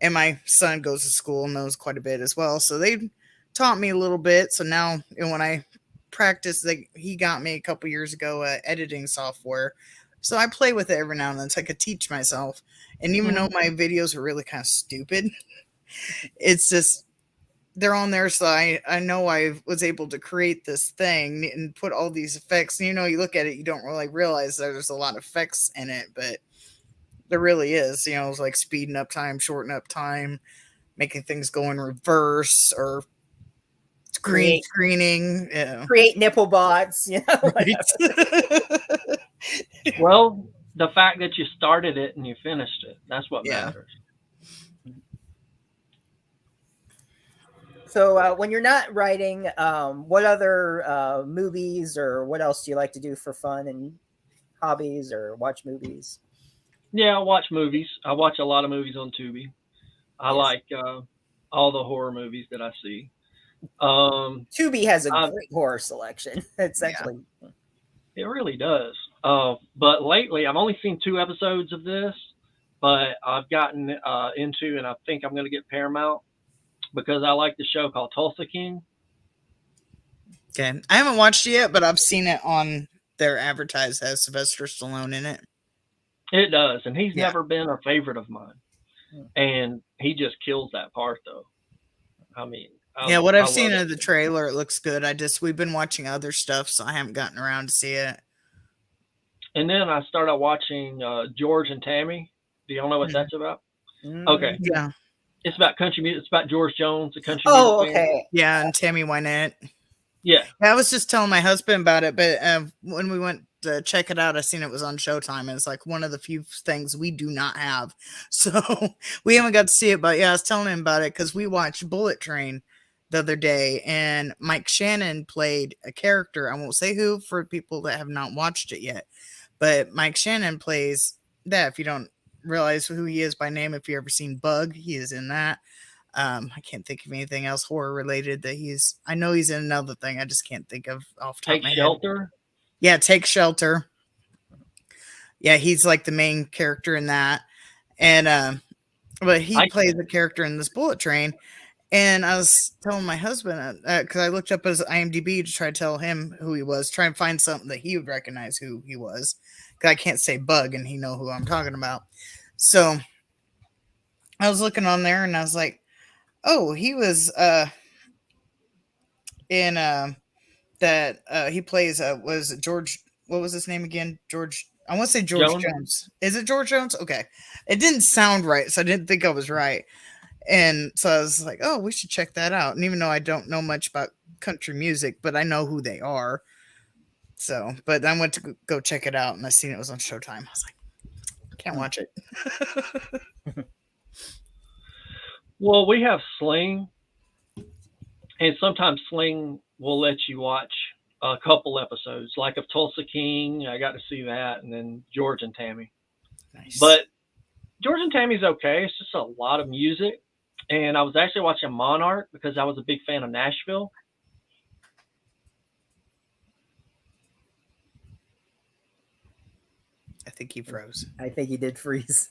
And my son goes to school and knows quite a bit as well. So they taught me a little bit. So now when I practice that he got me a couple years ago, editing software. So I play with it every now and then so I could teach myself. And even though my videos are really kind of stupid, it's just they're on there, so I know I was able to create this thing and put all these effects. And, you look at it, you don't really realize there's a lot of effects in it, but there really is. It's like speeding up time, shortening up time, making things go in reverse, or green screening. Create nipple bots. Well, the fact that you started it and you finished it, that's what matters. So when you're not writing, what other movies or what else do you like to do for fun and hobbies, or watch movies? Yeah, I watch movies. I watch a lot of movies on Tubi. I like all the horror movies that I see. Tubi has a great horror selection. It's actually... It really does. But lately, I've only seen 2 episodes of this, but I've gotten into, and I think I'm going to get Paramount, because I like the show called Tulsa King. Okay. I haven't watched it yet, but I've seen it on their advertised as Sylvester Stallone in it. It does. And he's never been a favorite of mine. And he just kills that part, though. I mean, what I've seen of the trailer, it looks good. We've been watching other stuff, so I haven't gotten around to see it. And then I started watching George and Tammy. Do y'all know what that's about? Okay. Yeah. It's about country music. It's about George Jones, the country music fan. Yeah, and Tammy Wynette. Yeah. I was just telling my husband about it, but when we went to check it out, I seen it was on Showtime, and it's like one of the few things we do not have. So we haven't got to see it, but I was telling him about it because we watched Bullet Train the other day, and Mike Shannon played a character. I won't say who for people that have not watched it yet, but Mike Shannon plays that. If you don't realize who he is by name, if you've ever seen Bug, he is in that. I can't think of anything else horror related that I know he's in another thing. I just can't think of off the top of my head. Take Shelter? Yeah, Take Shelter. Yeah, he's like the main character in that. And but he plays a character in this Bullet Train. And I was telling my husband, because I looked up his IMDb to try to tell him who he was, try and find something that he would recognize who he was. Because I can't say Bug and he know who I'm talking about. So I was looking on there and I was like, oh, he was in that he plays was George, what was his name again? George, I want to say George Jones. Is it George Jones? Okay. It didn't sound right, so I didn't think I was right. And so I was like, oh, we should check that out. And even though I don't know much about country music, but I know who they are. So, but I went to go check it out and I seen it was on Showtime. I was like, can't watch it. Well, we have Sling, and sometimes Sling will let you watch a couple episodes, like of Tulsa King. I got to see that, and then George and Tammy. Nice. But George and Tammy's okay. It's just a lot of music. And I was actually watching Monarch because I was a big fan of Nashville. I think he froze. I think he did freeze.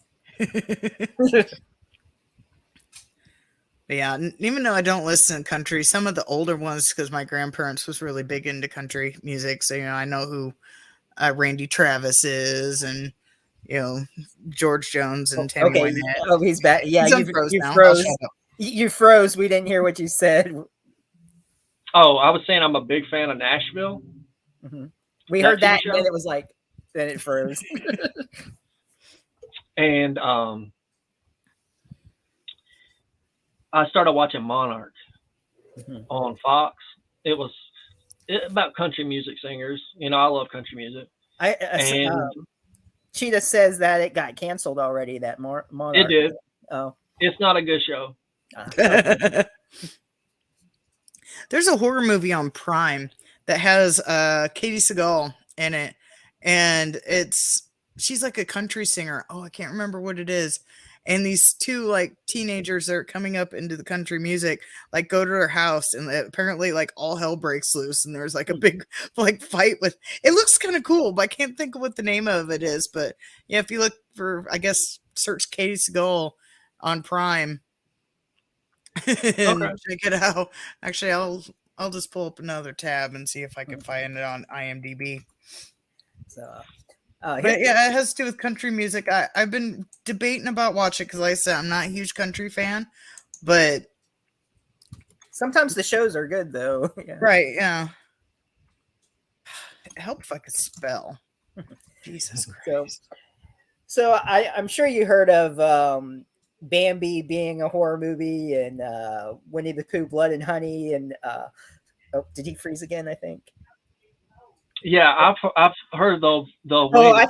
Yeah, even though I don't listen to country, some of the older ones, because my grandparents was really big into country music, so I know who Randy Travis is, and George Jones and Tammy Wynette. Oh, he's back. Yeah, you froze. You froze. We didn't hear what you said. Oh, I was saying I'm a big fan of Nashville. Mm-hmm. We heard that, and then it was like, then it froze. And I started watching Monarch on Fox. It was about country music singers. I love country music. Cheetah says that it got canceled already, that Monarch. It did. Oh. It's not a good show. There's a horror movie on Prime that has Katie Seagal in it. And she's like a country singer. Oh, I can't remember what it is. And these two like teenagers that are coming up into the country music, like go to her house, and apparently like all hell breaks loose, and there's like a big like fight with. It looks kind of cool, but I can't think of what the name of it is. But yeah, if you look for, I guess, search Katie Seagal on Prime and check it out. Actually, I'll I'll just pull up another tab and see if I can find it on IMDb. So, But yeah, it has to do with country music. I've been debating about watching it because, like I said, I'm not a huge country fan. But sometimes the shows are good, though. Yeah. Right, yeah. Help if I could spell. Jesus Christ. So I'm sure you heard of Bambi being a horror movie, and Winnie the Pooh, Blood and Honey, and did he freeze again? I think. Yeah, I've heard the. Oh, I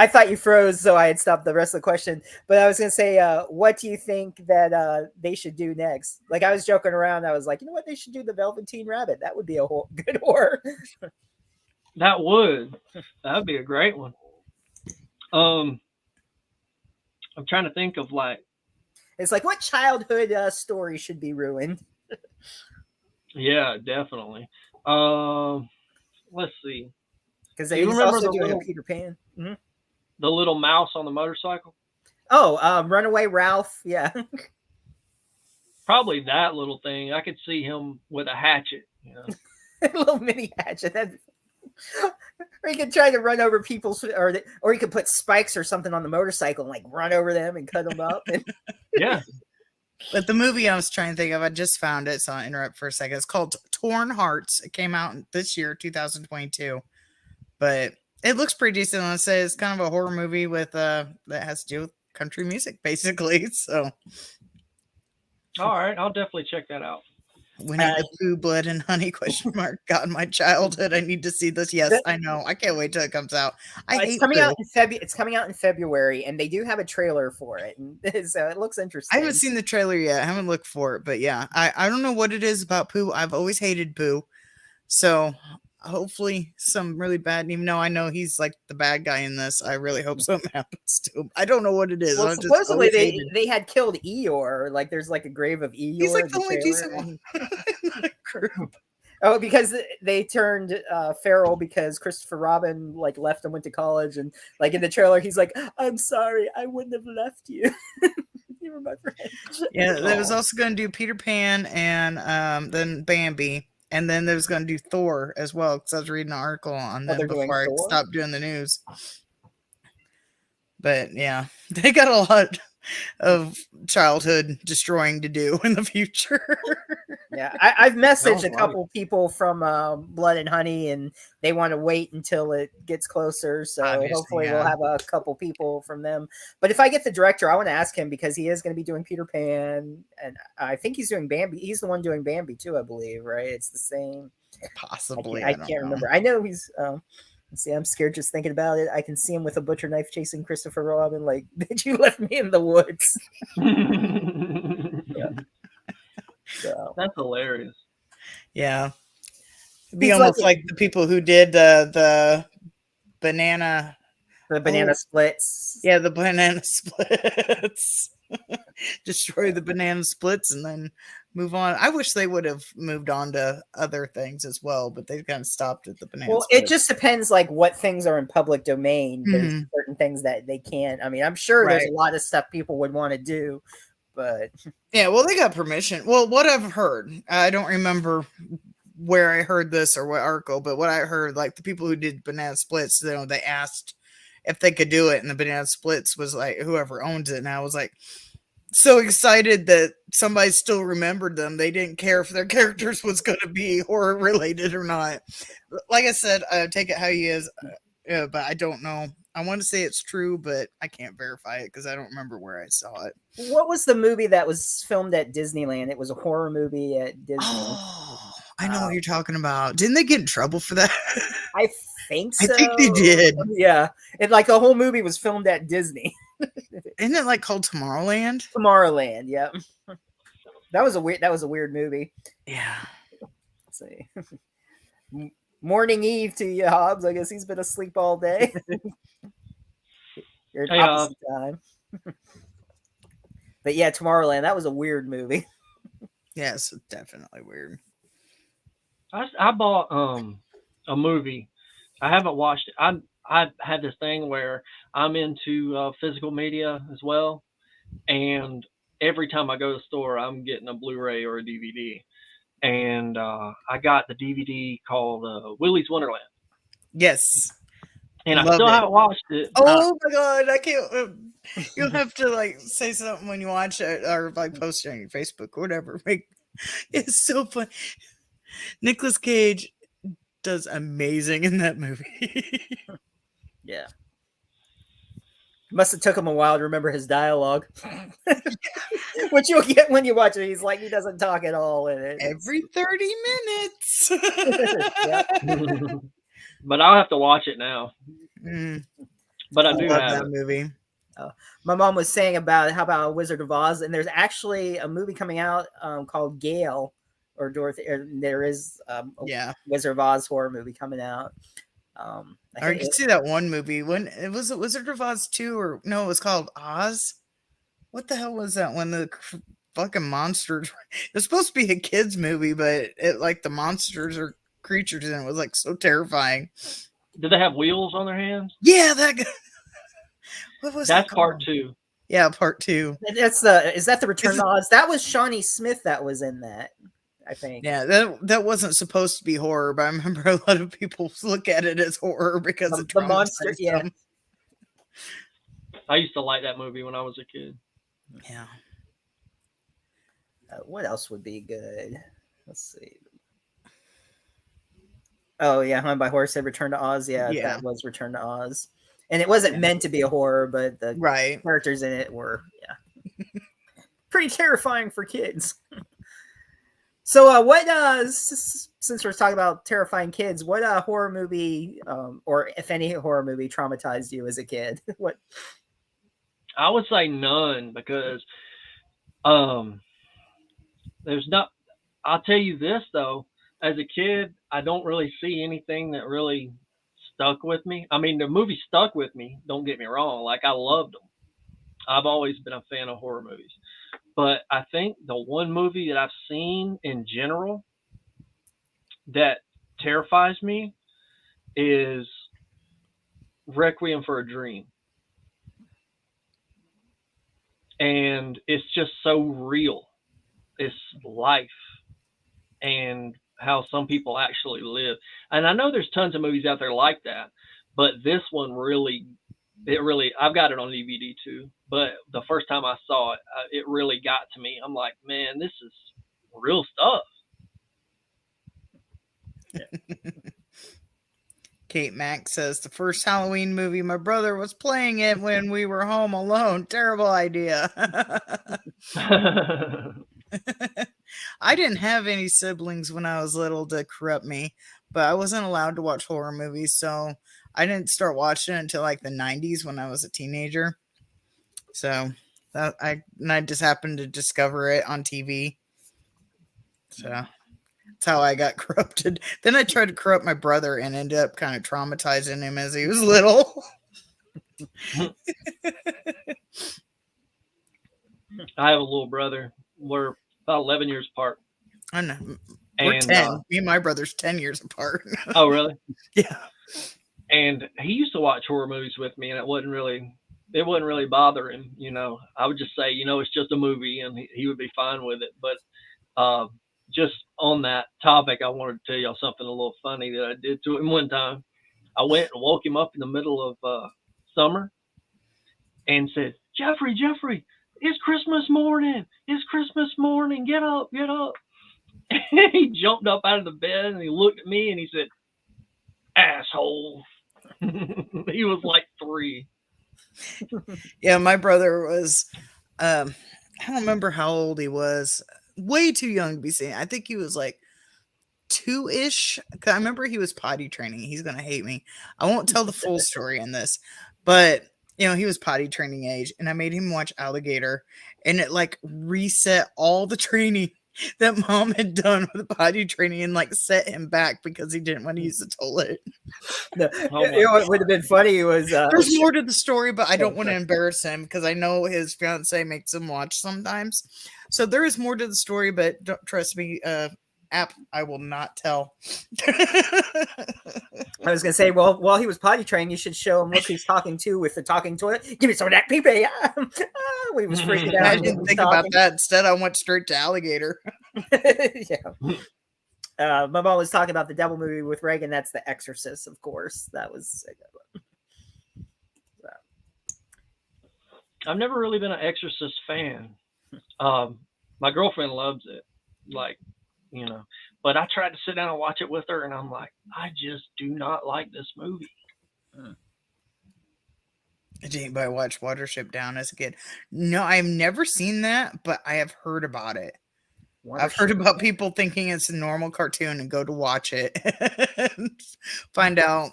thought you froze, so I had stopped the rest of the question. But I was gonna say, what do you think that they should do next? Like, I was joking around. I was like, you know what, they should do the Velveteen Rabbit. That would be a good horror. That'd be a great one. I'm trying to think of like. It's like, what childhood story should be ruined? Yeah, definitely. Let's see. Because they also doing a Peter Pan. Mm-hmm. The little mouse on the motorcycle. Oh, Runaway Ralph. Yeah. Probably that little thing. I could see him with a hatchet. You know? A little mini hatchet. Or he could try to run over people, or he could put spikes or something on the motorcycle and like run over them and cut them up. Yeah. But the movie I was trying to think of, I just found it, so I'll interrupt for a second. It's called Torn Hearts. It came out this year, 2022. But it looks pretty decent. I say it's kind of a horror movie with that has to do with country music, basically. So, all right, I'll definitely check that out. Winnie the Pooh, Blood and Honey ? God, my childhood. I need to see this. Yes, I know. I can't wait till it comes out. It's coming out in February, and they do have a trailer for it, and so it looks interesting. I haven't seen the trailer yet. I haven't looked for it, but yeah, I don't know what it is about Pooh. I've always hated Pooh, so hopefully some really bad. Even though I know he's like the bad guy in this, I really hope something happens to him. I don't know what it is. Well, supposedly they had killed Eeyore. Like, there's like a grave of Eeyore. He's like the only decent one in the group. Oh, because they turned feral because Christopher Robin like left and went to college, and like in the trailer he's like, "I'm sorry, I wouldn't have left you. You were my friend." Yeah, they was also going to do Peter Pan and then Bambi. And then they was going to do Thor as well, because I was reading an article on them before I stopped doing the news. But yeah, they got a lot of childhood destroying to do in the future. Yeah, I've messaged a couple people from Blood and Honey, and they want to wait until it gets closer. So hopefully we'll have a couple people from them. But if I get the director, I want to ask him, because he is going to be doing Peter Pan, and I think he's doing Bambi. He's the one doing Bambi too, I believe, right? It's the same. Possibly. I can't remember. I know he's... see, I'm scared just thinking about it. I can see him with a butcher knife chasing Christopher Robin. Like, did you left me in the woods? Yeah. So. That's hilarious. Yeah. It'd be almost like the people who did the banana. The banana splits. Yeah, the banana splits. Destroy the banana splits and then move on. I wish they would have moved on to other things as well, but they kind of stopped at the banana splits. It just depends like what things are in public domain. There's certain things that they can't. I mean, I'm sure there's a lot of stuff people would want to do, but yeah, well, they got permission. Well, what I've heard, I don't remember where I heard this or what article, but what I heard, like the people who did banana splits, you know, they asked if they could do it, and the banana splits was like whoever owns it. And I was like so excited that somebody still remembered them. They didn't care if their characters was going to be horror related or not. Like I said, I take it how he is, but I don't know. I want to say it's true, but I can't verify it because I don't remember where I saw it. What was the movie that was filmed at Disneyland? It was a horror movie at Disney. Oh, I know what you're talking about. Didn't they get in trouble for that? I think so. I think they did. Yeah. And like the whole movie was filmed at Disney. Isn't it like called Tomorrowland? Tomorrowland, yeah. That was a weird movie. Yeah. Let's see. Morning Eve to you, Hobbs. I guess he's been asleep all day. You're at opposite time. But yeah, Tomorrowland, that was a weird movie. Yes, definitely weird. I bought a movie. I haven't watched it. I had this thing where I'm into physical media as well, and every time I go to the store, I'm getting a Blu-ray or a DVD. and I got the DVD called Willy's Wonderland, Yes. and I Love still it. haven't watched it. Oh my god, I can't. You'll have to like say something when you watch it or like post it on your Facebook or whatever. Like, it's so fun. Nicolas Cage does amazing in that movie. Yeah. Must have took him a while to remember his dialogue, which you'll get when you watch it. He's like, he doesn't talk at all in it. Every 30 minutes. But I'll have to watch it now. But I do love have that movie. My mom was saying about how about Wizard of Oz, and there's actually a movie coming out called Gale or Dorothy. There is a Wizard of Oz horror movie coming out. I can see that one movie. When it was Wizard of Oz 2 or no, it was called Oz. What the hell was that? When the fucking monsters. It's supposed to be a kids movie, but it like the monsters or creatures in it was like so terrifying. Did they have wheels on their hands? Yeah, that. What was That's that part 2. Yeah, part 2. Is that the Return of Oz? That was Shawnee Smith that was in that, I think. Yeah, that wasn't supposed to be horror, but I remember a lot of people look at it as horror because of the monster. Yeah, I used to like that movie when I was a kid. Yeah. What else would be good? Let's see. Oh yeah, Hunt by Horse said Return to Oz. Yeah, that was Return to Oz, and it wasn't meant to be a horror, but the characters in it were pretty terrifying for kids. So, what since we're talking about terrifying kids, what horror movie, or if any horror movie, traumatized you as a kid? What? I would say none, because there's not. I'll tell you this though. As a kid, I don't really see anything that really stuck with me. I mean, the movie stuck with me. Don't get me wrong. Like, I loved them. I've always been a fan of horror movies. But I think the one movie that I've seen in general that terrifies me is Requiem for a Dream. And it's just so real. It's life and how some people actually live. And I know there's tons of movies out there like that, but this one really, I've got it on DVD too, but the first time I saw it, it really got to me. I'm like, man, this is real stuff. Kate Mack says the first Halloween movie, my brother was playing it when we were home alone. Terrible idea. I didn't have any siblings when I was little to corrupt me, but I wasn't allowed to watch horror movies, so I didn't start watching it until like the 90s when I was a teenager. So I just happened to discover it on TV. So that's how I got corrupted. Then I tried to corrupt my brother and ended up kind of traumatizing him as he was little. I have a little brother. We're about 11 years apart. I know. We're 10. Me and my brother's 10 years apart. Oh, really? Yeah. And he used to watch horror movies with me, and it wouldn't really bother him. You know, I would just say, it's just a movie, and he would be fine with it. But just on that topic, I wanted to tell y'all something a little funny that I did to him one time. I went and woke him up in the middle of summer and said, Jeffrey, it's Christmas morning. It's Christmas morning. Get up. He jumped up out of the bed and he looked at me and he said, asshole. He was like 3. Yeah, my brother was, I don't remember how old he was. Way too young to be seen. I think he was like 2-ish. I remember he was potty training. He's going to hate me. I won't tell the full story in this, but he was potty training age, and I made him watch Alligator, and it like reset all the training that mom had done with potty training and like set him back because he didn't want to use the toilet. No, what would have been funny was there's more to the story, but I don't want to embarrass him because I know his fiance makes him watch sometimes. So there is more to the story, but don't trust me. app I will not tell. I was gonna say, well, while he was potty trained, you should show him look who's talking to with the talking toilet. Give me some of that pee pee. We was freaking out. I didn't think about that. Instead, I went straight to alligator. Yeah. My mom was talking about the devil movie with Reagan. That's The Exorcist, of course. That was a good one. I've never really been an Exorcist fan. My girlfriend loves it, like, you know, but I tried to sit down and watch it with her, and I'm like, I just do not like this movie. Did anybody watch Watership Down as a kid? No, I've never seen that, but I have heard about it. I've heard about people thinking it's a normal cartoon and go to watch it and find out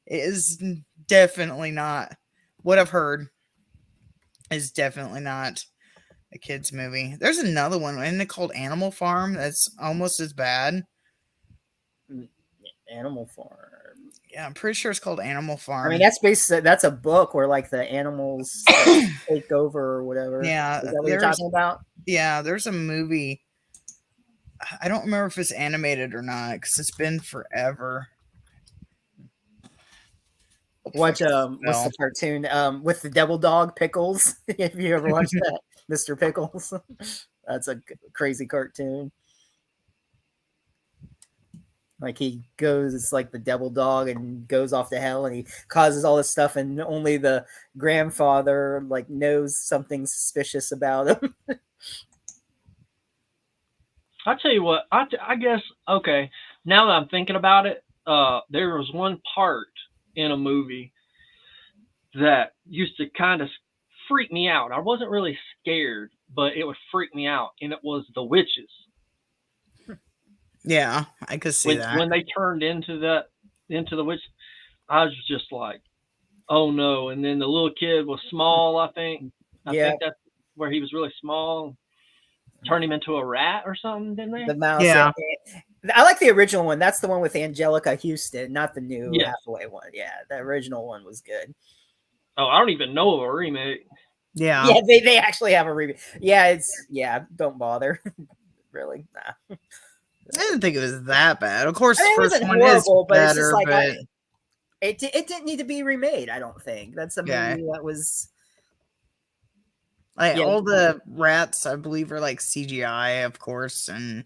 it is definitely not. What I've heard is definitely not a kid's movie. There's another one, isn't it called Animal Farm? That's almost as bad. Animal Farm. Yeah, I'm pretty sure it's called Animal Farm. I mean, that's a book where like the animals take over or whatever. Yeah, is that what you're talking about? Yeah, there's a movie. I don't remember if it's animated or not because it's been forever. What's the cartoon with the devil dog Pickles? If you ever watched that, Mr. Pickles, that's a crazy cartoon. Like he goes, it's like the devil dog and goes off to hell and he causes all this stuff and only the grandfather like knows something suspicious about him. I'll tell you what, I guess, okay, now that I'm thinking about it, there was one part in a movie that used to kind of freak me out. I wasn't really scared, but it would freak me out, and it was The Witches. Yeah, I could see that. When they turned into the witch, I was just like, oh no. And then the little kid was small, I think. I think that's where he was really small. Turned him into a rat or something, didn't they? The mouse. Yeah. I like the original one. That's the one with Angelica Houston, not the new halfway one. Yeah, the original one was good. Oh, I don't even know of a remake. Yeah. Yeah, they actually have a remake. Yeah, don't bother. Really, nah. I didn't think it was that bad. Of course, the it first wasn't one horrible, is but better, it's just like but it didn't need to be remade. I don't think that's a movie that was. Like all the rats, I believe, are like CGI, of course, and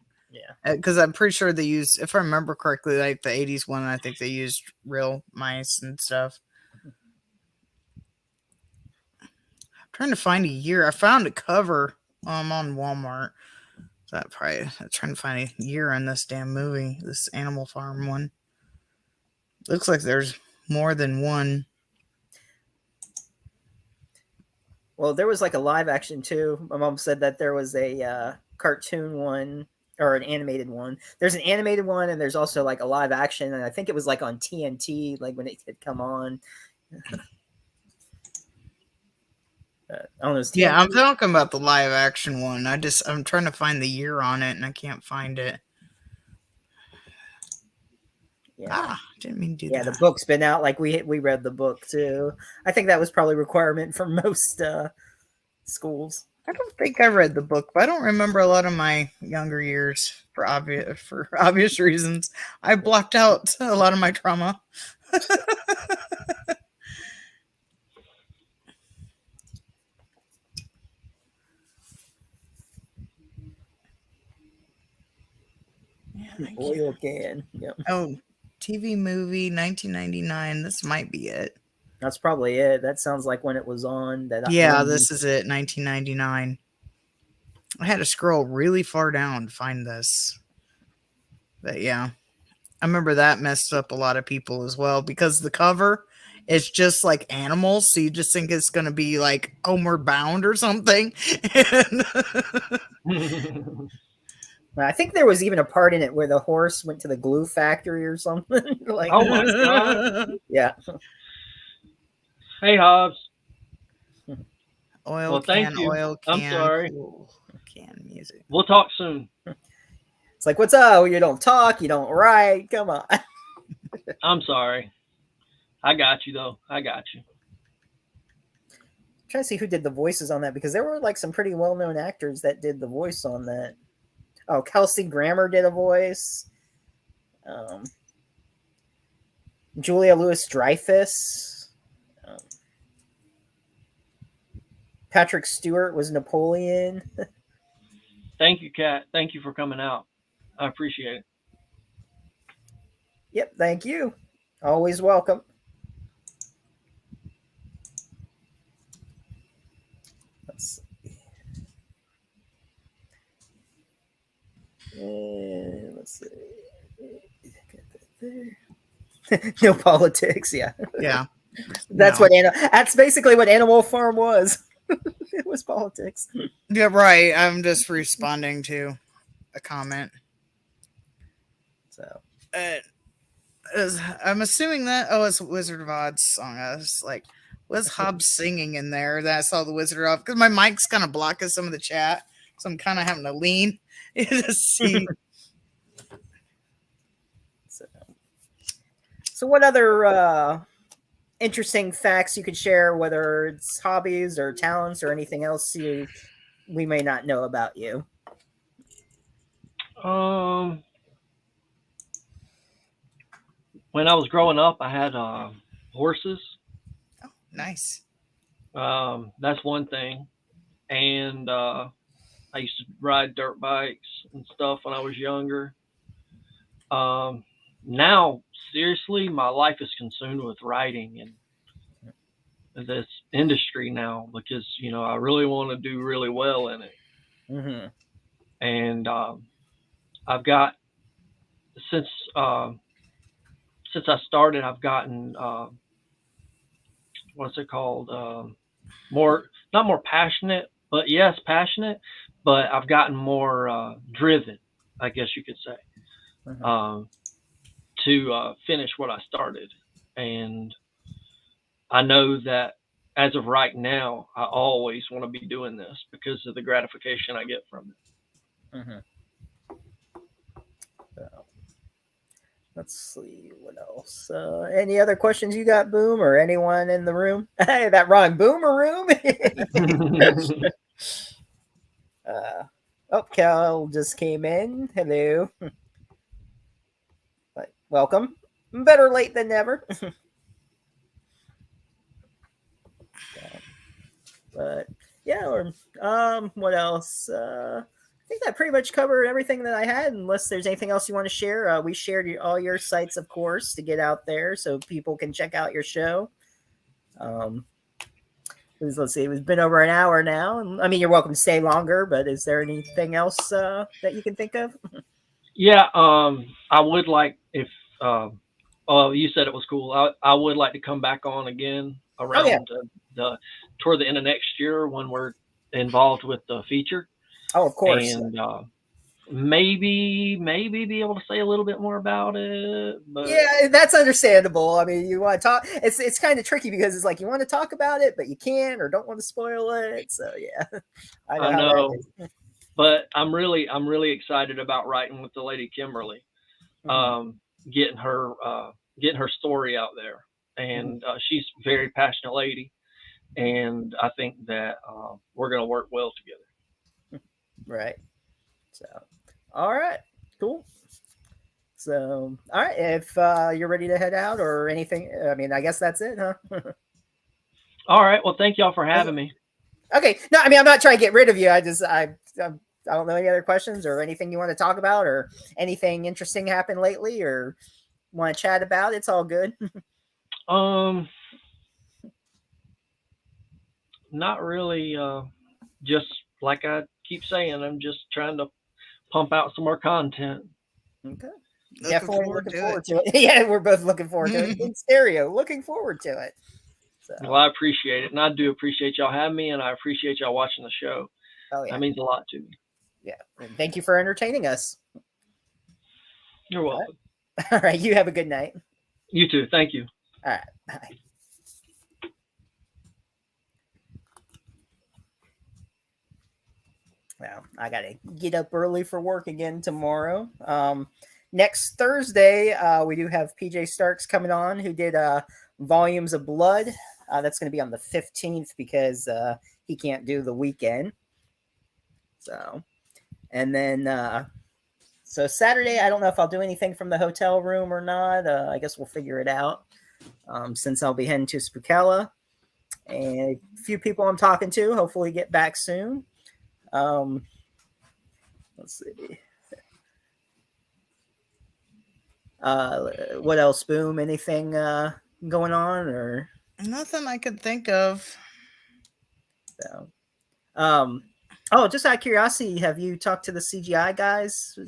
because I'm pretty sure they use, if I remember correctly, like the '80s one, I think they used real mice and stuff. I'm trying to find a year. I found a cover on Walmart. I'm trying to find a year on this damn movie, this Animal Farm one. Looks like there's more than one. Well, there was like a live action too. My mom said that there was a cartoon one or an animated one. There's an animated one, and there's also like a live action, and I think it was like on TNT, like when it had come on. I don't know. Yeah, I'm talking about the live action one. I'm trying to find the year on it, and I can't find it. Yeah, didn't mean to do that. Yeah, the book's been out. Like we read the book too. I think that was probably a requirement for most schools. I don't think I read the book, but I don't remember a lot of my younger years for obvious reasons. I blocked out a lot of my trauma. Oil can. Yep. Oh, TV movie 1999. This might be it. That's probably it. That sounds like when it was on. This is it. 1999. I had to scroll really far down to find this. But yeah, I remember that messed up a lot of people as well because the cover is just like animals, so you just think it's going to be like Homeward Bound or something. I think there was even a part in it where the horse went to the glue factory or something. Like, oh my god! Yeah. Hey, Hobbs. Oil can. I'm sorry. Cool. Can music. We'll talk soon. It's like, what's up? You don't talk. You don't write. Come on. I'm sorry. I got you though. I got you. I'm trying to see who did the voices on that because there were like some pretty well-known actors that did the voice on that. Oh, Kelsey Grammer did a voice. Um, Julia Louis-Dreyfus. Patrick Stewart was Napoleon. Thank you, Kat. Thank you for coming out. I appreciate it. Yep, thank you. Always welcome. Let's see. Let's see. No politics, yeah. Yeah. That's No. that's basically what Animal Farm was. It was politics. Yeah, right. I'm just responding to a comment. So I'm assuming that it's Wizard of Oz song. I was like, was Hobbs singing in there? That I saw the Wizard of Oz because my mic's kind of blocking some of the chat, so I'm kind of having to lean to see. So what other interesting facts you could share, whether it's hobbies or talents or anything else we may not know about you? When I was growing up, I had horses. Oh, nice. That's one thing. And I used to ride dirt bikes and stuff when I was younger. Now, seriously, my life is consumed with writing and this industry now because, I really want to do really well in it. Mm-hmm. And I've got, since I started, I've gotten, what's it called? Not more passionate, but yes, passionate, but I've gotten more driven, I guess you could say, Mm-hmm. to finish what I started. And I know that as of right now, I always want to be doing this because of the gratification I get from it. Mm-hmm. So, let's see what else. Any other questions you got, Boom, or anyone in the room? Hey, that wrong, Boomer room. Cal just came in. Hello. Welcome. Better late than never. But yeah, or what else? I think that pretty much covered everything that I had. Unless there's anything else you want to share, we shared all your sites, of course, to get out there so people can check out your show. Let's see, it's been over an hour now. I mean, you're welcome to stay longer, but is there anything else that you can think of? Yeah, I would like if. You said it was cool. I would like to come back on again around toward the end of next year when we're involved with the feature. Oh, of course. And maybe be able to say a little bit more about it. But yeah, that's understandable. I mean, you want to talk. It's kind of tricky because it's like you want to talk about it, but you can't or don't want to spoil it. So yeah, I know. How that is. But I'm really excited about writing with the lady Kimberly, getting her story out there, and she's a very passionate lady, and I think that we're going to work well together. Right. So, all right, cool. So, all right, if you're ready to head out or anything, I mean, I guess that's it, huh? All right. Well, thank y'all for having me. Okay. No, I mean, I'm not trying to get rid of you. I don't know any other questions or anything you want to talk about or anything interesting happened lately or want to chat about. It's all good. Not really. Just like I keep saying, I'm just trying to pump out some more content. Okay. Definitely looking forward to it. Yeah, we're both looking forward to it. In stereo, looking forward to it. So. Well, I appreciate it. And I do appreciate y'all having me, and I appreciate y'all watching the show. Oh, yeah. That means a lot to me. Yeah. And thank you for entertaining us. You're welcome. All right. You have a good night. You too. Thank you. All right. Bye. Well, I got to get up early for work again tomorrow. Next Thursday, we do have PJ Starks coming on who did Volumes of Blood. That's going to be on the 15th because he can't do the weekend. So, And then so Saturday, I don't know if I'll do anything from the hotel room or not. I guess we'll figure it out. Since I'll be heading to Spookella, and a few people I'm talking to hopefully get back soon. Let's see. What else? Boom. Anything going on or Nothing I could think of. so? Oh, just out of curiosity, have you talked to the CGI guys?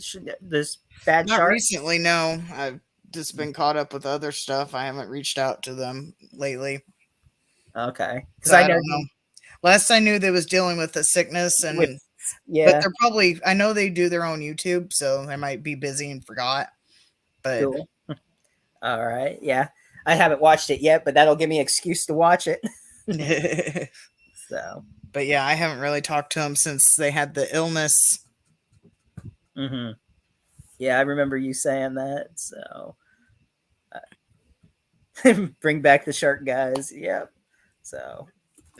This bad Not shark? recently, no. I've just been caught up with other stuff. I haven't reached out to them lately. Okay, because So I I know don't know. Last I knew, they was dealing with a sickness, and with, but yeah, they're probably. I know they do their own YouTube, so they might be busy and forgot. But cool. All right, yeah, I haven't watched it yet, but that'll give me an excuse to watch it. So, but yeah, I haven't really talked to them since they had the illness. yeah, I remember you saying that. So, bring back the shark guys. Yep. So,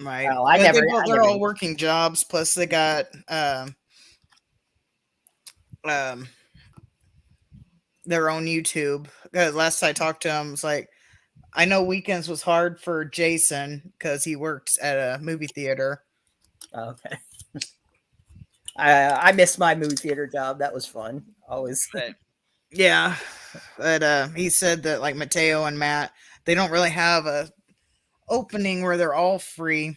Right. oh, I But never. they're all working jobs. Plus, they got their own YouTube. Last I talked to him, it's like I know weekends was hard for Jason because he works at a movie theater. Okay. I missed my movie theater job. That was fun. Always. Yeah, but he said that like Mateo and Matt, they don't really have a opening where they're all free.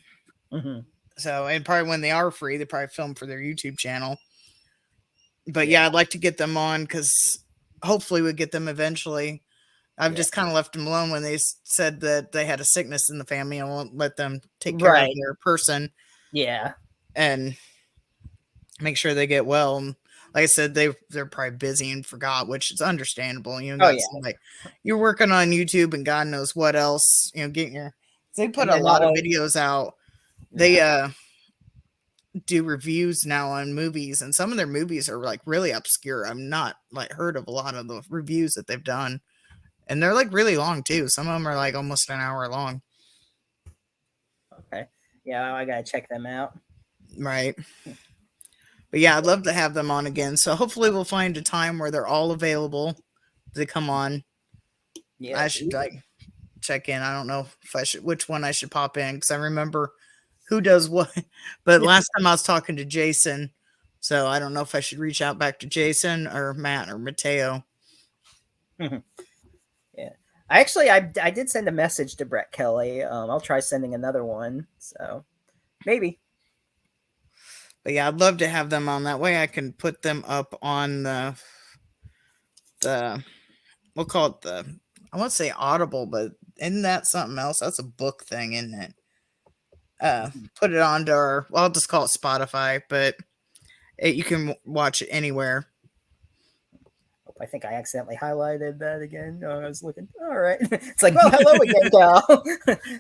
So, and probably when they are free, they probably film for their YouTube channel. But yeah, I'd like to get them on because hopefully we get them eventually. I've just kind of left them alone when they said that they had a sickness in the family. I won't let them take care of their person. Yeah. And make sure they get well. And like I said, they're probably busy and forgot, which is understandable. You know, like you're working on YouTube and God knows what else. You know, they put a lot of videos out. They do reviews now on movies, and some of their movies are like really obscure. I'm not like heard of a lot of the reviews that they've done, and they're like really long too. Some of them are like almost an hour long. Okay. Yeah, I gotta check them out. Right. But yeah, I'd love to have them on again. So hopefully we'll find a time where they're all available to come on. Yeah, I should like check in. I don't know if I should which one I should pop in because I remember who does what. But last time I was talking to Jason, so I don't know if I should reach out back to Jason or Matt or Mateo. Yeah, I did send a message to Brett Kelly. I'll try sending another one. So maybe. But yeah, I'd love to have them on. That way I can put them up on the we'll call it I won't say Audible, but isn't that something else? That's a book thing, isn't it? Put it onto I'll just call it Spotify, but you can watch it anywhere. I think I accidentally highlighted that again. Oh, I was looking. All right. It's like, well, hello again, Cal.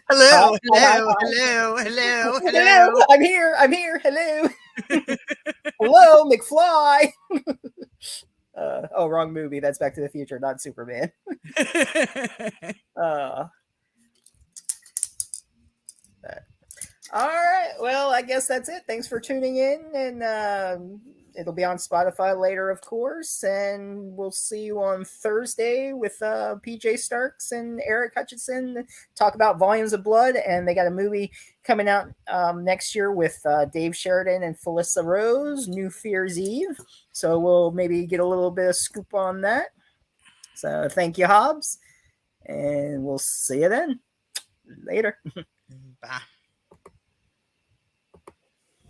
Hello. I'm here. Hello. Hello, McFly. Wrong movie. That's Back to the Future, not Superman. All right. Well, I guess that's it. Thanks for tuning in, and it'll be on Spotify later, of course. And we'll see you on Thursday with PJ Starks and Eric Hutchinson talk about Volumes of Blood. And they got a movie coming out next year with Dave Sheridan and Felissa Rose, New Fear's Eve. So we'll maybe get a little bit of scoop on that. So thank you, Hobbs. And we'll see you then. Later. Bye.